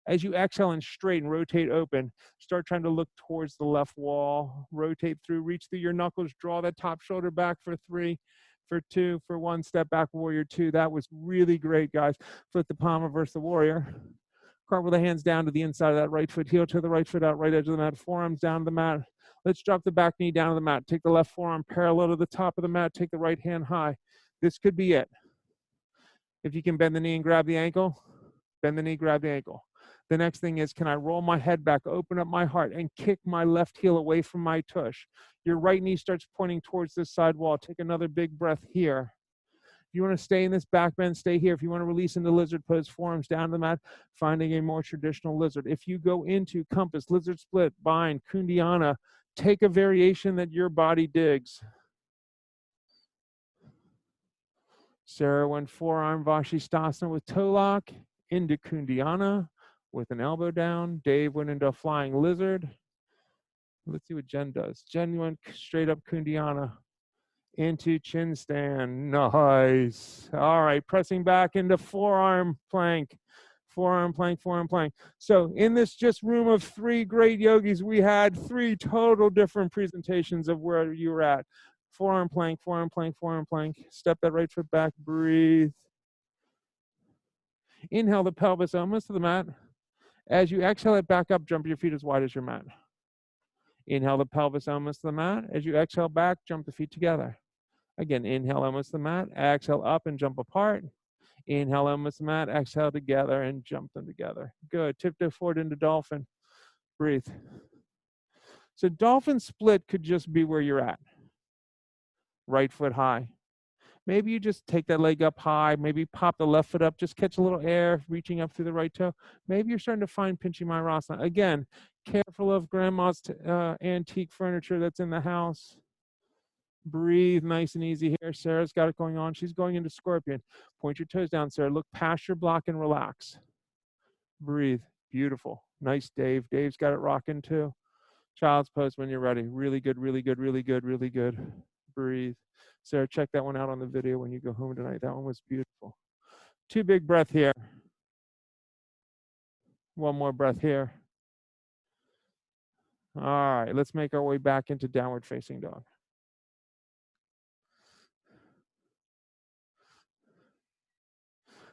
As you exhale and straighten, rotate open. Start trying to look towards the left wall. Rotate through, reach through your knuckles. Draw that top shoulder back for 3, for 2, for 1. Step back, warrior 2. That was really great, guys. Flip the palm, reverse the warrior. Cartwheel the hands down to the inside of that right foot. Heel to the right foot out, right edge of the mat. Forearms down to the mat. Let's drop the back knee down to the mat. Take the left forearm parallel to the top of the mat. Take the right hand high. This could be it. If you can bend the knee and grab the ankle, bend the knee, grab the ankle. The next thing is, can I roll my head back, open up my heart, and kick my left heel away from my tush? Your right knee starts pointing towards this side wall. Take another big breath here. If you want to stay in this back bend, stay here. If you want to release into lizard pose, forearms down to the mat, finding a more traditional lizard. If you go into compass, lizard split, bind, kundiana, take a variation that your body digs. Sarah went forearm Vashisthasana with toe lock, into kundiana with an elbow down. Dave went into a flying lizard. Let's see what Jen does. Jen went straight up kundiana into chin stand. Nice. All right, pressing back into forearm plank. Forearm plank, forearm plank. So in this just room of 3 great yogis, we had 3 total different presentations of where you were at. Forearm plank, forearm plank, forearm plank. Step that right foot back, breathe. Inhale the pelvis almost to the mat. As you exhale it back up, jump your feet as wide as your mat. Inhale the pelvis almost to the mat. As you exhale back, jump the feet together. Again, inhale almost to the mat. Exhale up and jump apart. Inhale almost to the mat. Exhale together and jump them together. Good. Tiptoe forward into dolphin. Breathe. So dolphin split could just be where you're at. Right foot high. Maybe you just take that leg up high, maybe pop the left foot up, just catch a little air, reaching up through the right toe. Maybe you're starting to find Pinchi Mayurasana. Again, careful of grandma's antique furniture that's in the house. Breathe nice and easy here. Sarah's got it going on. She's going into scorpion. Point your toes down, Sarah. Look past your block and relax. Breathe. Beautiful. Nice, Dave. Dave's got it rocking too. Child's pose when you're ready. Really good, really good, really good, really good. Breathe. Sarah, check that one out on the video when you go home tonight. That one was beautiful. 2 big breath here. 1 more breath here. All right, let's make our way back into downward facing dog.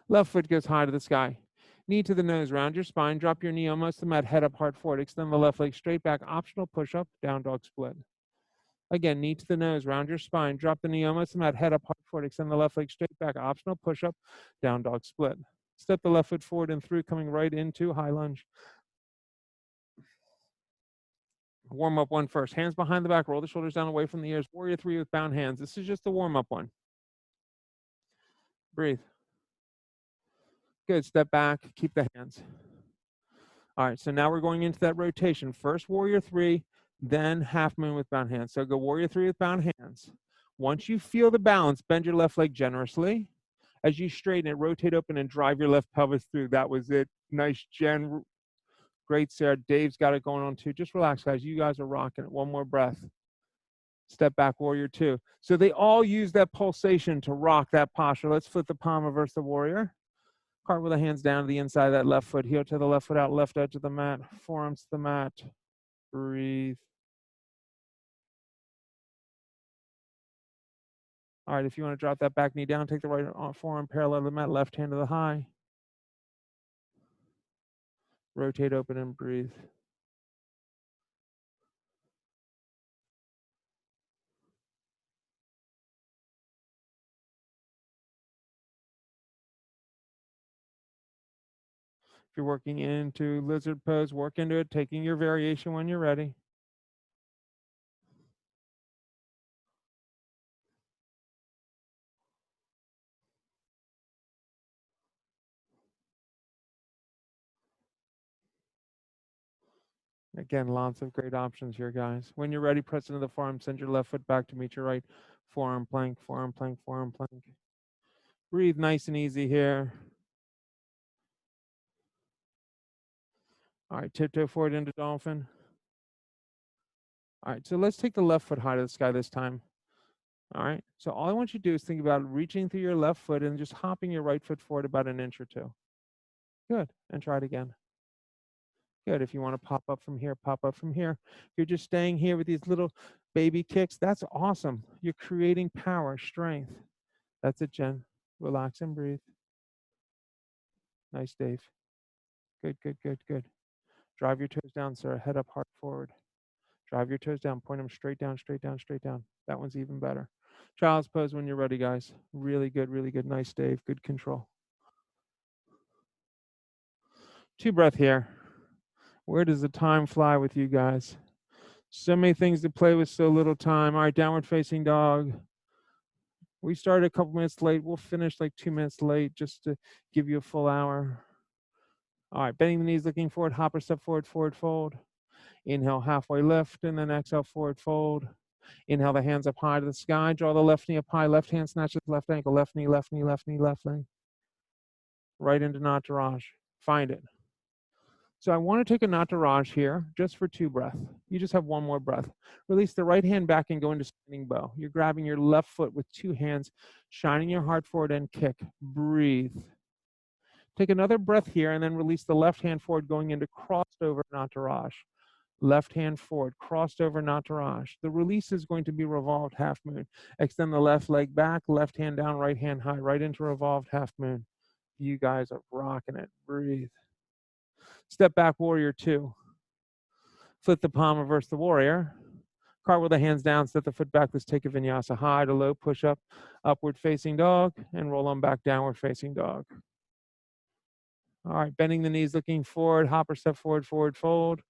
Left foot goes high to the sky. Knee to the nose, round your spine, drop your knee almost to the mat, head up, heart forward. Extend the left leg straight back, optional push-up, down dog split. Again, knee to the nose, round your spine, drop the knee almost to the mat, head up, heart forward, extend the left leg straight back, optional push-up, down dog split. Step the left foot forward and through, coming right into high lunge. Warm up one first. Hands behind the back, roll the shoulders down away from the ears. Warrior 3 with bound hands. This is just the warm up one. Breathe. Good. Step back, keep the hands. All right, so now we're going into that rotation. First Warrior 3, then half moon with bound hands. So go Warrior 3 with bound hands. Once you feel the balance, bend your left leg generously. As you straighten it, rotate open and drive your left pelvis through. That was it. Nice, Jen. Great, Sarah. Dave's got it going on too. Just relax, guys. You guys are rocking it. 1 more breath. Step back, Warrior 2. So they all use that pulsation to rock that posture. Let's flip the palm, reverse the warrior. Cartwheel the hands down to the inside of that left foot. Heel to the left foot out, left edge of the mat. Forearms to the mat. Breathe. All right, if you want to drop that back knee down, take the right forearm parallel to the mat, left hand to the high. Rotate open and breathe. If you're working into lizard pose, work into it, taking your variation when you're ready. Again, lots of great options here, guys. When you're ready, press into the forearm, send your left foot back to meet your right. Forearm plank, forearm plank, forearm plank. Breathe nice and easy here. All right, tiptoe forward into dolphin. All right, so let's take the left foot high to the sky this time. All right, so all I want you to do is think about reaching through your left foot and just hopping your right foot forward about 1 inch or 2. Good, and try it again. Good, if you want to pop up from here, pop up from here. If you're just staying here with these little baby kicks, that's awesome. You're creating power, strength. That's it, Jen. Relax and breathe. Nice, Dave. Good, good, good, good. Drive your toes down, Sarah. Head up, heart forward. Drive your toes down. Point them straight down, straight down, straight down. That one's even better. Child's pose when you're ready, guys. Really good, really good. Nice, Dave. Good control. 2 breath here. Where does the time fly with you guys? So many things to play with, so little time. All right, downward facing dog. We started a couple minutes late. We'll finish like 2 minutes late just to give you a full hour. All right, bending the knees, looking forward, hopper step forward, forward fold. Inhale, halfway lift, and then exhale, forward fold. Inhale, the hands up high to the sky. Draw the left knee up high, left hand snatches left ankle, left knee, left knee, left knee, left knee. Right into Nataraj. Find it. So I want to take a Nataraj here just for 2 breaths. You just have 1 more breath. Release the right hand back and go into standing bow. You're grabbing your left foot with 2 hands, shining your heart forward and kick. Breathe. Take another breath here and then release the left hand forward, going into crossed over Nataraj. left hand forward, crossed over Nataraj. The release is going to be revolved half moon. Extend the left leg back, left hand down, right hand high, right into revolved half moon. You guys are rocking it. Breathe. Step back, warrior two. Flip the palm, reverse the warrior. Cartwheel the hands down, step the foot back. Let's take a vinyasa. High to low, push up, upward facing dog, and roll on back, downward facing dog. All right, bending the knees, looking forward, hopper step forward, forward fold.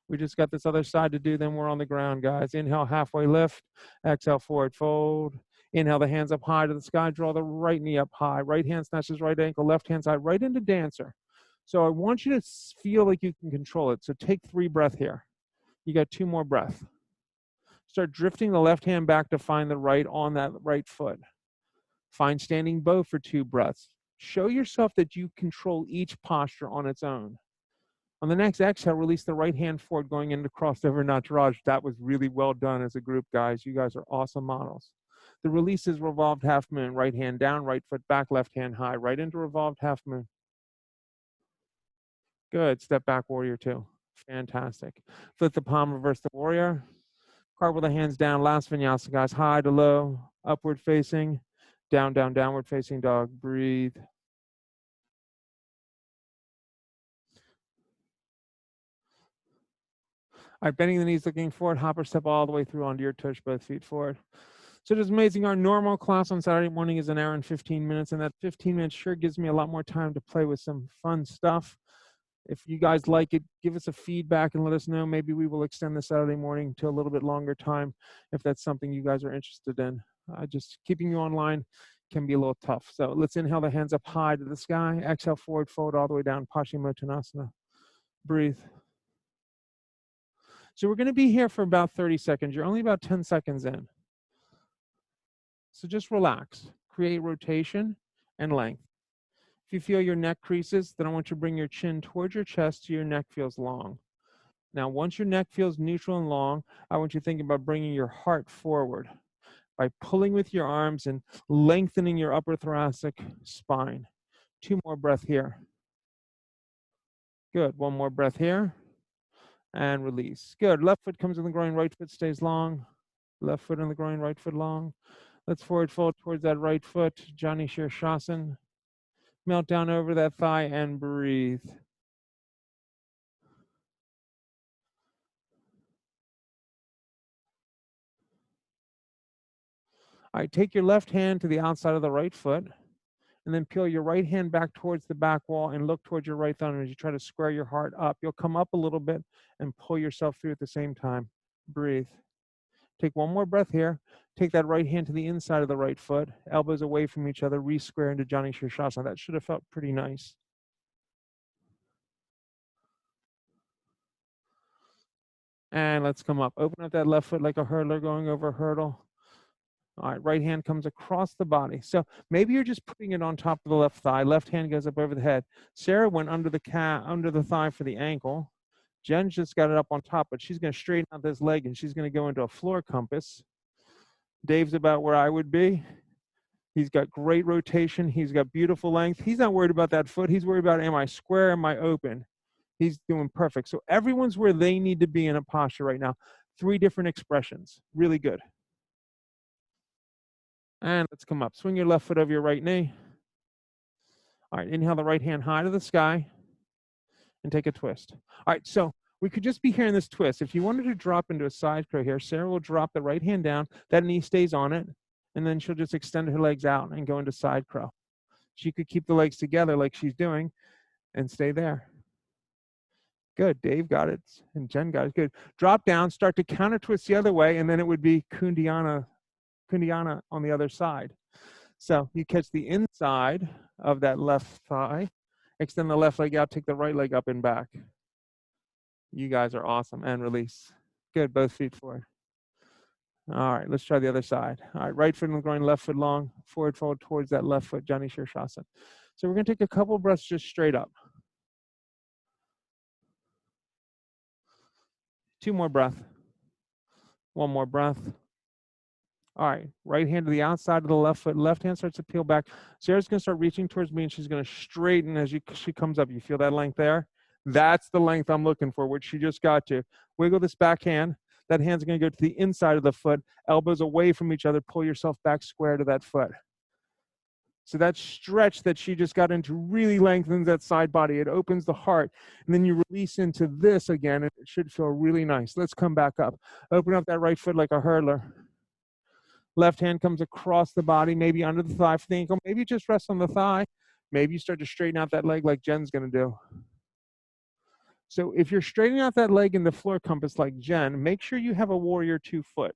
We just got this other side to do, then we're on the ground, guys. Inhale, halfway lift. Exhale, forward fold. Inhale, the hands up high to the sky. Draw the right knee up high. Right hand snatches right ankle, left hand side, right into dancer. So I want you to feel like you can control it. So take 3 breaths here. You got 2 more breaths. Start drifting the left hand back to find the right on that right foot. Find standing bow for 2 breaths. Show yourself that you control each posture on its own. On the next exhale, release the right hand forward, going into crossover Nataraj. That was really well done as a group, guys. You guys are awesome models. The release is revolved half moon. Right hand down, right foot back, left hand high. Right into revolved half moon. Good. Step back, warrior two. Fantastic. Flip the palm, reverse the warrior. Cartwheel the hands down. Last vinyasa, guys. High to low, upward facing, down, down, downward facing dog. Breathe. All right, bending the knees, looking forward, hopper step all the way through onto your tush, both feet forward. So it is amazing. Our normal class on Saturday morning is 1 hour and 15 minutes, and that 15 minutes sure gives me a lot more time to play with some fun stuff. If you guys like it, give us a feedback and let us know. Maybe we will extend the Saturday morning to a little bit longer time if that's something you guys are interested in. Just keeping you online can be a little tough. So let's inhale the hands up high to the sky. Exhale, forward fold all the way down, Paschimottanasana. Breathe. So we're going to be here for about 30 seconds. You're only about 10 seconds in. So just relax. Create rotation and length. If you feel your neck creases, then I want you to bring your chin towards your chest so your neck feels long. Now, once your neck feels neutral and long, I want you to think about bringing your heart forward by pulling with your arms and lengthening your upper thoracic spine. 2 more breaths here. Good. 1 more breath here. And release. Good. Left foot comes in the groin, right foot stays long. Left foot in the groin, right foot long. Let's forward fold towards that right foot. Jani Shirshasana. Melt down over that thigh and breathe. All right, take your left hand to the outside of the right foot, and then peel your right hand back towards the back wall and look towards your right thumb as you try to square your heart up. You'll come up a little bit and pull yourself through at the same time. Breathe. Take 1 more breath here. Take that right hand to the inside of the right foot, elbows away from each other, re-square into Jani Shirshasana. That should have felt pretty nice. And let's come up. Open up that left foot like a hurdler going over a hurdle. All right, right hand comes across the body. So maybe you're just putting it on top of the left thigh. Left hand goes up over the head. Sarah went under the thigh for the ankle. Jen just got it up on top, but she's going to straighten out this leg and she's going to go into a floor compass. Dave's about where I would be. He's got great rotation. He's got beautiful length. He's not worried about that foot. He's worried about, am I square? Am I open? He's doing perfect. So everyone's where they need to be in a posture right now. 3 different expressions. Really good. And let's come up. Swing your left foot over your right knee. All right, inhale the right hand high to the sky and take a twist. All right, so we could just be here in this twist. If you wanted to drop into a side crow here, Sarah will drop the right hand down. That knee stays on it, and then she'll just extend her legs out and go into side crow. She could keep the legs together like she's doing and stay there. Good. Dave got it, and Jen got it. Good. Drop down, start to counter twist the other way, and then it would be Kundiana on the other side. So you catch the inside of that left thigh, extend the left leg out, take the right leg up and back. You guys are awesome. And release. Good. Both feet forward. All right, let's try the other side. All right, right foot in the groin, left foot long, forward fold towards that left foot, Jani Shirshasana. So we're going to take a couple breaths just straight up. 2 more breaths. 1 more breath. All right, right hand to the outside of the left foot. Left hand starts to peel back. Sarah's going to start reaching towards me, and she's going to straighten as she comes up. You feel that length there? That's the length I'm looking for, which she just got to. Wiggle this back hand. That hand's going to go to the inside of the foot, elbows away from each other. Pull yourself back square to that foot. So that stretch that she just got into really lengthens that side body. It opens the heart. And then you release into this again, and it should feel really nice. Let's come back up. Open up that right foot like a hurdler. Left hand comes across the body, maybe under the thigh for the ankle. Maybe just rest on the thigh. Maybe you start to straighten out that leg like Jen's going to do. So if you're straightening out that leg in the floor compass like Jen, make sure you have a warrior 2 foot.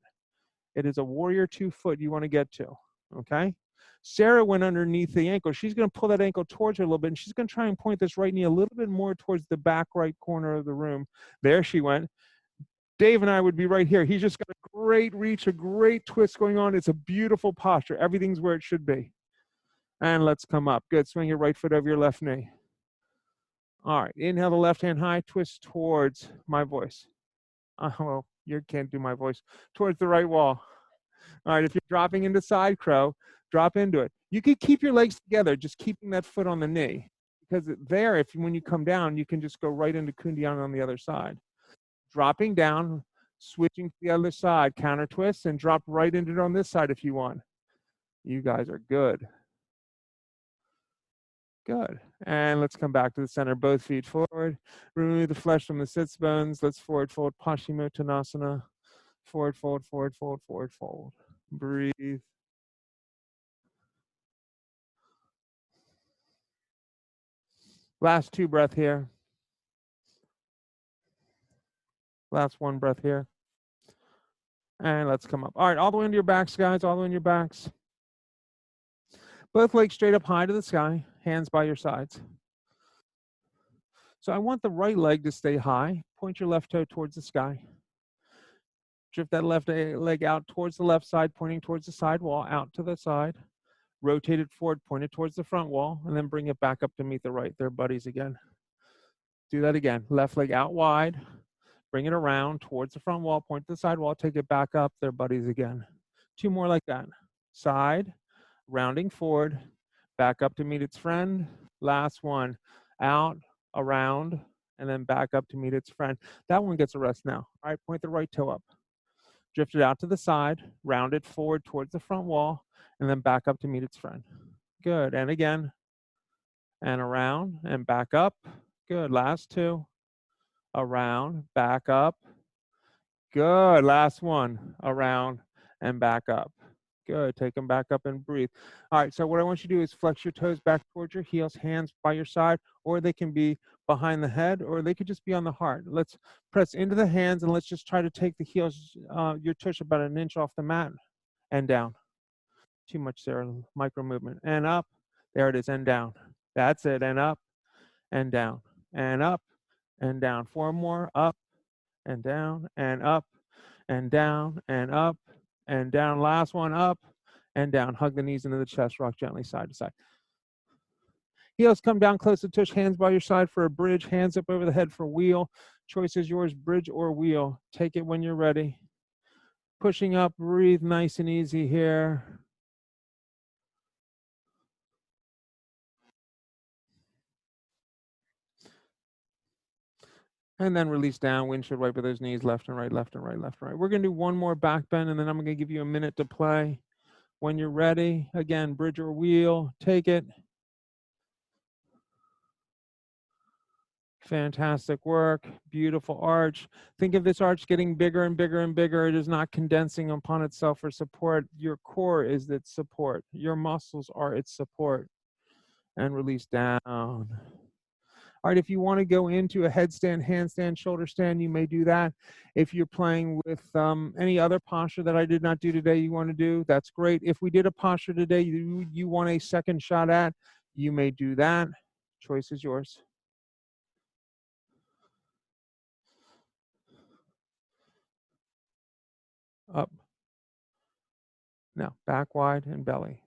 It is a warrior 2 foot you want to get to, okay? Sarah went underneath the ankle. She's going to pull that ankle towards her a little bit, and she's going to try and point this right knee a little bit more towards the back right corner of the room. There she went. Dave and I would be right here. He's just got a great reach, a great twist going on. It's a beautiful posture. Everything's where it should be. And let's come up. Good. Swing your right foot over your left knee. All right. Inhale the left hand high. Twist towards my voice. Well, you can't do my voice. Towards the right wall. All right. If you're dropping into side crow, drop into it. You could keep your legs together, just keeping that foot on the knee. Because there, when you come down, you can just go right into Kundiyana on the other side. Dropping down, switching to the other side, counter twist, and drop right into it on this side if you want. You guys are good. Good. And let's come back to the center. Both feet forward. Remove the flesh from the sits bones. Let's forward fold. Paschimottanasana. Forward fold, forward fold, forward fold. Breathe. Last 2 breath here. Last 1 breath here. And let's come up. All right, all the way into your backs, guys. All the way into your backs. Both legs straight up high to the sky. Hands by your sides. So I want the right leg to stay high. Point your left toe towards the sky. Drift that left leg out towards the left side, pointing towards the side wall, out to the side. Rotate it forward, point it towards the front wall, and then bring it back up to meet the right. They're buddies again. Do that again. Left leg out wide. Bring it around towards the front wall, point to the side wall, take it back up. They're buddies again. 2 more like that. Side, rounding forward, back up to meet its friend. Last one. Out, around, and then back up to meet its friend. That one gets a rest now. All right, point the right toe up. Drift it out to the side, round it forward towards the front wall, and then back up to meet its friend. Good. And again. And around and back up. Good. Last 2. Around, back up. Good. Last one. Around and back up. Good. Take them back up and breathe. All right. So what I want you to do is flex your toes back towards your heels, hands by your side, or they can be behind the head, or they could just be on the heart. Let's press into the hands, and let's just try to take the heels, your tush about 1 inch off the mat and down. Too much, Sarah. Micro movement. And up. There it is. And down. That's it. And up and down. And up and down. 4 more. Up and down and up and down and up and down. Last one. Up and down. Hug the knees into the chest. Rock gently side to side. Heels come down close to tush. Hands by your side for a bridge. Hands up over the head for wheel. Choice is yours, bridge or wheel. Take it when you're ready. Pushing up. Breathe nice and easy here. And then release down, windshield wiper those knees, left and right, left and right, left and right. We're going to do 1 more back bend, and then I'm going to give you a minute to play. When you're ready, again, bridge or wheel, take it. Fantastic work, beautiful arch. Think of this arch getting bigger and bigger and bigger. It is not condensing upon itself for support. Your core is its support. Your muscles are its support. And release down. All right, if you want to go into a headstand, handstand, shoulder stand, you may do that. If you're playing with any other posture that I did not do today you want to do, that's great. If we did a posture today you want a second shot at, you may do that. Choice is yours. Up. Now, back wide and belly.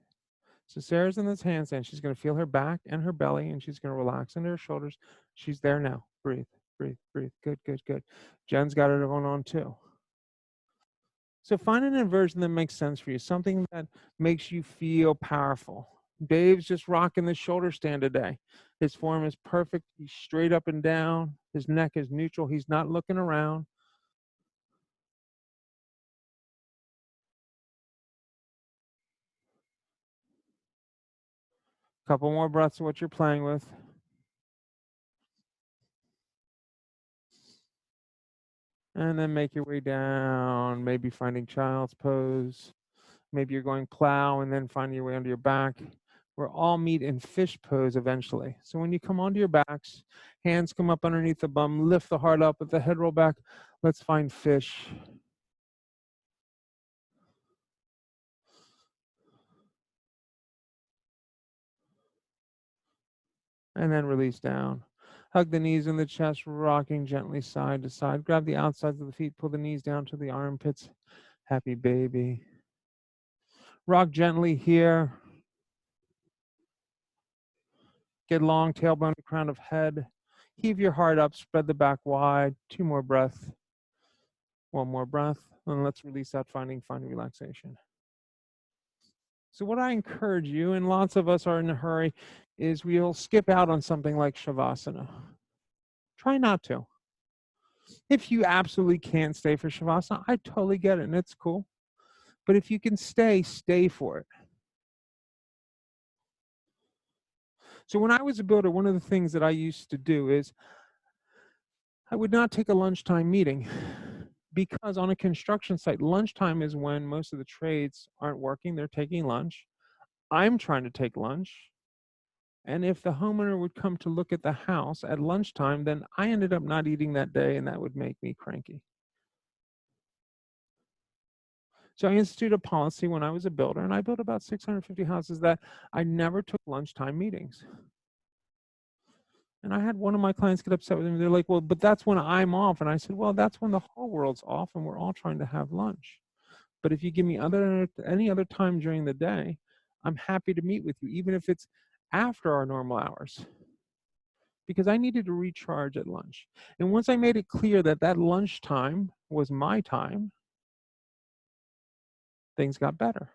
So Sarah's in this handstand. She's going to feel her back and her belly, and she's going to relax into her shoulders. She's there now. Breathe, breathe, breathe. Good, good, good. Jen's got it going on too. So find an inversion that makes sense for you, something that makes you feel powerful. Dave's just rocking the shoulder stand today. His form is perfect. He's straight up and down. His neck is neutral. He's not looking around. Couple more breaths of what you're playing with. And then make your way down, maybe finding child's pose. Maybe you're going plow and then finding your way onto your back. We're all meet in fish pose eventually. So when you come onto your backs, hands come up underneath the bum, lift the heart up with the head roll back. Let's find fish. And then release down. Hug the knees in the chest, rocking gently side to side. Grab the outsides of the feet, pull the knees down to the armpits. Happy baby. Rock gently here. Get long tailbone to crown of head. Heave your heart up, spread the back wide. 2 more breaths. 1 more breath. And let's release that, finding relaxation. So what I encourage you, and lots of us are in a hurry, is we'll skip out on something like Shavasana. Try not to. If you absolutely can't stay for Shavasana, I totally get it, and it's cool. But if you can stay for it. So when I was a builder, one of the things that I used to do is I would not take a lunchtime meeting, because on a construction site, lunchtime is when most of the trades aren't working. They're taking lunch. I'm trying to take lunch. And if the homeowner would come to look at the house at lunchtime, then I ended up not eating that day, and that would make me cranky. So I instituted a policy when I was a builder, and I built about 650 houses, that I never took lunchtime meetings. And I had one of my clients get upset with me. They're like, well, but that's when I'm off. And I said, well, that's when the whole world's off and we're all trying to have lunch. But if you give me any other time during the day, I'm happy to meet with you, even if it's after our normal hours, because I needed to recharge at lunch. And once I made it clear that that lunchtime was my time, things got better.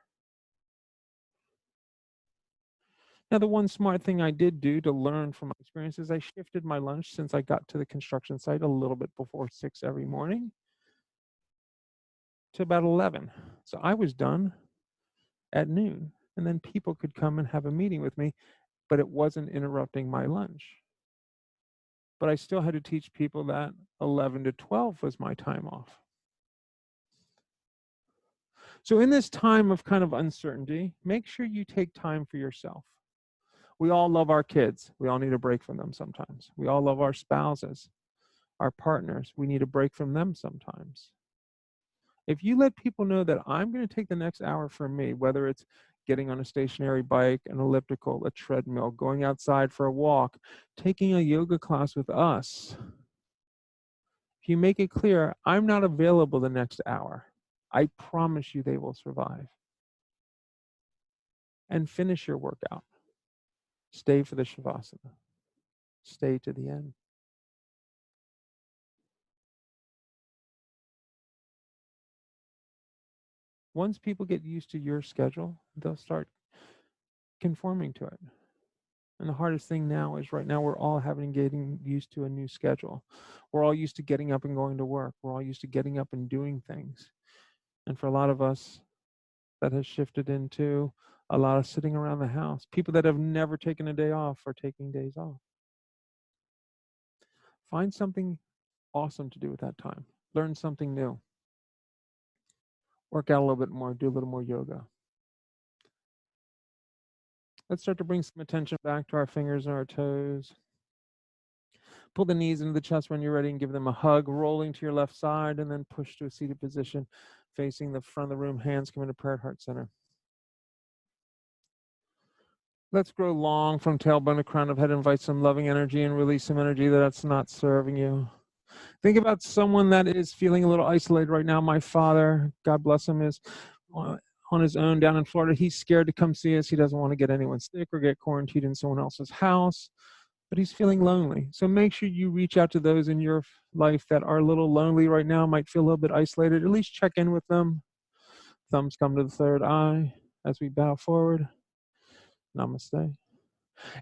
Now, the one smart thing I did do to learn from my experiences, I shifted my lunch, since I got to the construction site a little bit before 6 every morning, to about 11. So I was done at noon, and then people could come and have a meeting with me, but it wasn't interrupting my lunch. But I still had to teach people that 11 to 12 was my time off. So in this time of kind of uncertainty, make sure you take time for yourself. We all love our kids. We all need a break from them sometimes. We all love our spouses, our partners. We need a break from them sometimes. If you let people know that I'm going to take the next hour for me, whether it's getting on a stationary bike, an elliptical, a treadmill, going outside for a walk, taking a yoga class with us, if you make it clear, I'm not available the next hour, I promise you they will survive. And finish your workout. Stay for the Shavasana. Stay to the end. Once people get used to your schedule, they'll start conforming to it. And the hardest thing now is, right now, we're all getting used to a new schedule. We're all used to getting up and going to work. We're all used to getting up and doing things. And for a lot of us, that has shifted into a lot of sitting around the house. People that have never taken a day off are taking days off. Find something awesome to do with that time. Learn something new. Work out a little bit more. Do a little more yoga. Let's start to bring some attention back to our fingers and our toes. Pull the knees into the chest when you're ready and give them a hug, rolling to your left side, and then push to a seated position, facing the front of the room. Hands come into prayer at heart center. Let's grow long from tailbone to crown of head. Invite some loving energy and release some energy that's not serving you. Think about someone that is feeling a little isolated right now. My father, God bless him, is on his own down in Florida. He's scared to come see us. He doesn't want to get anyone sick or get quarantined in someone else's house, but he's feeling lonely. So make sure you reach out to those in your life that are a little lonely right now, might feel a little bit isolated. At least check in with them. Thumbs come to the third eye as we bow forward. Namaste.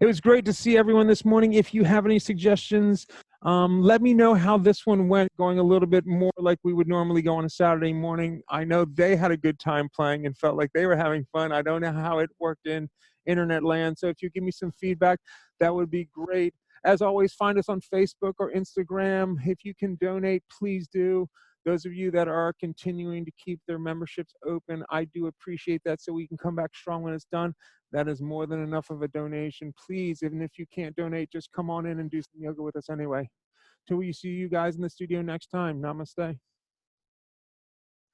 It was great to see everyone this morning. If you have any suggestions, let me know how this one went, going a little bit more like we would normally go on a Saturday morning. I know they had a good time playing and felt like they were having fun. I don't know how it worked in internet land. So if you give me some feedback, that would be great. As always, find us on Facebook or Instagram. If you can donate, please do. Those of you that are continuing to keep their memberships open, I do appreciate that, so we can come back strong when it's done. That is more than enough of a donation. Please, even if you can't donate, just come on in and do some yoga with us anyway. Till we see you guys in the studio next time. Namaste.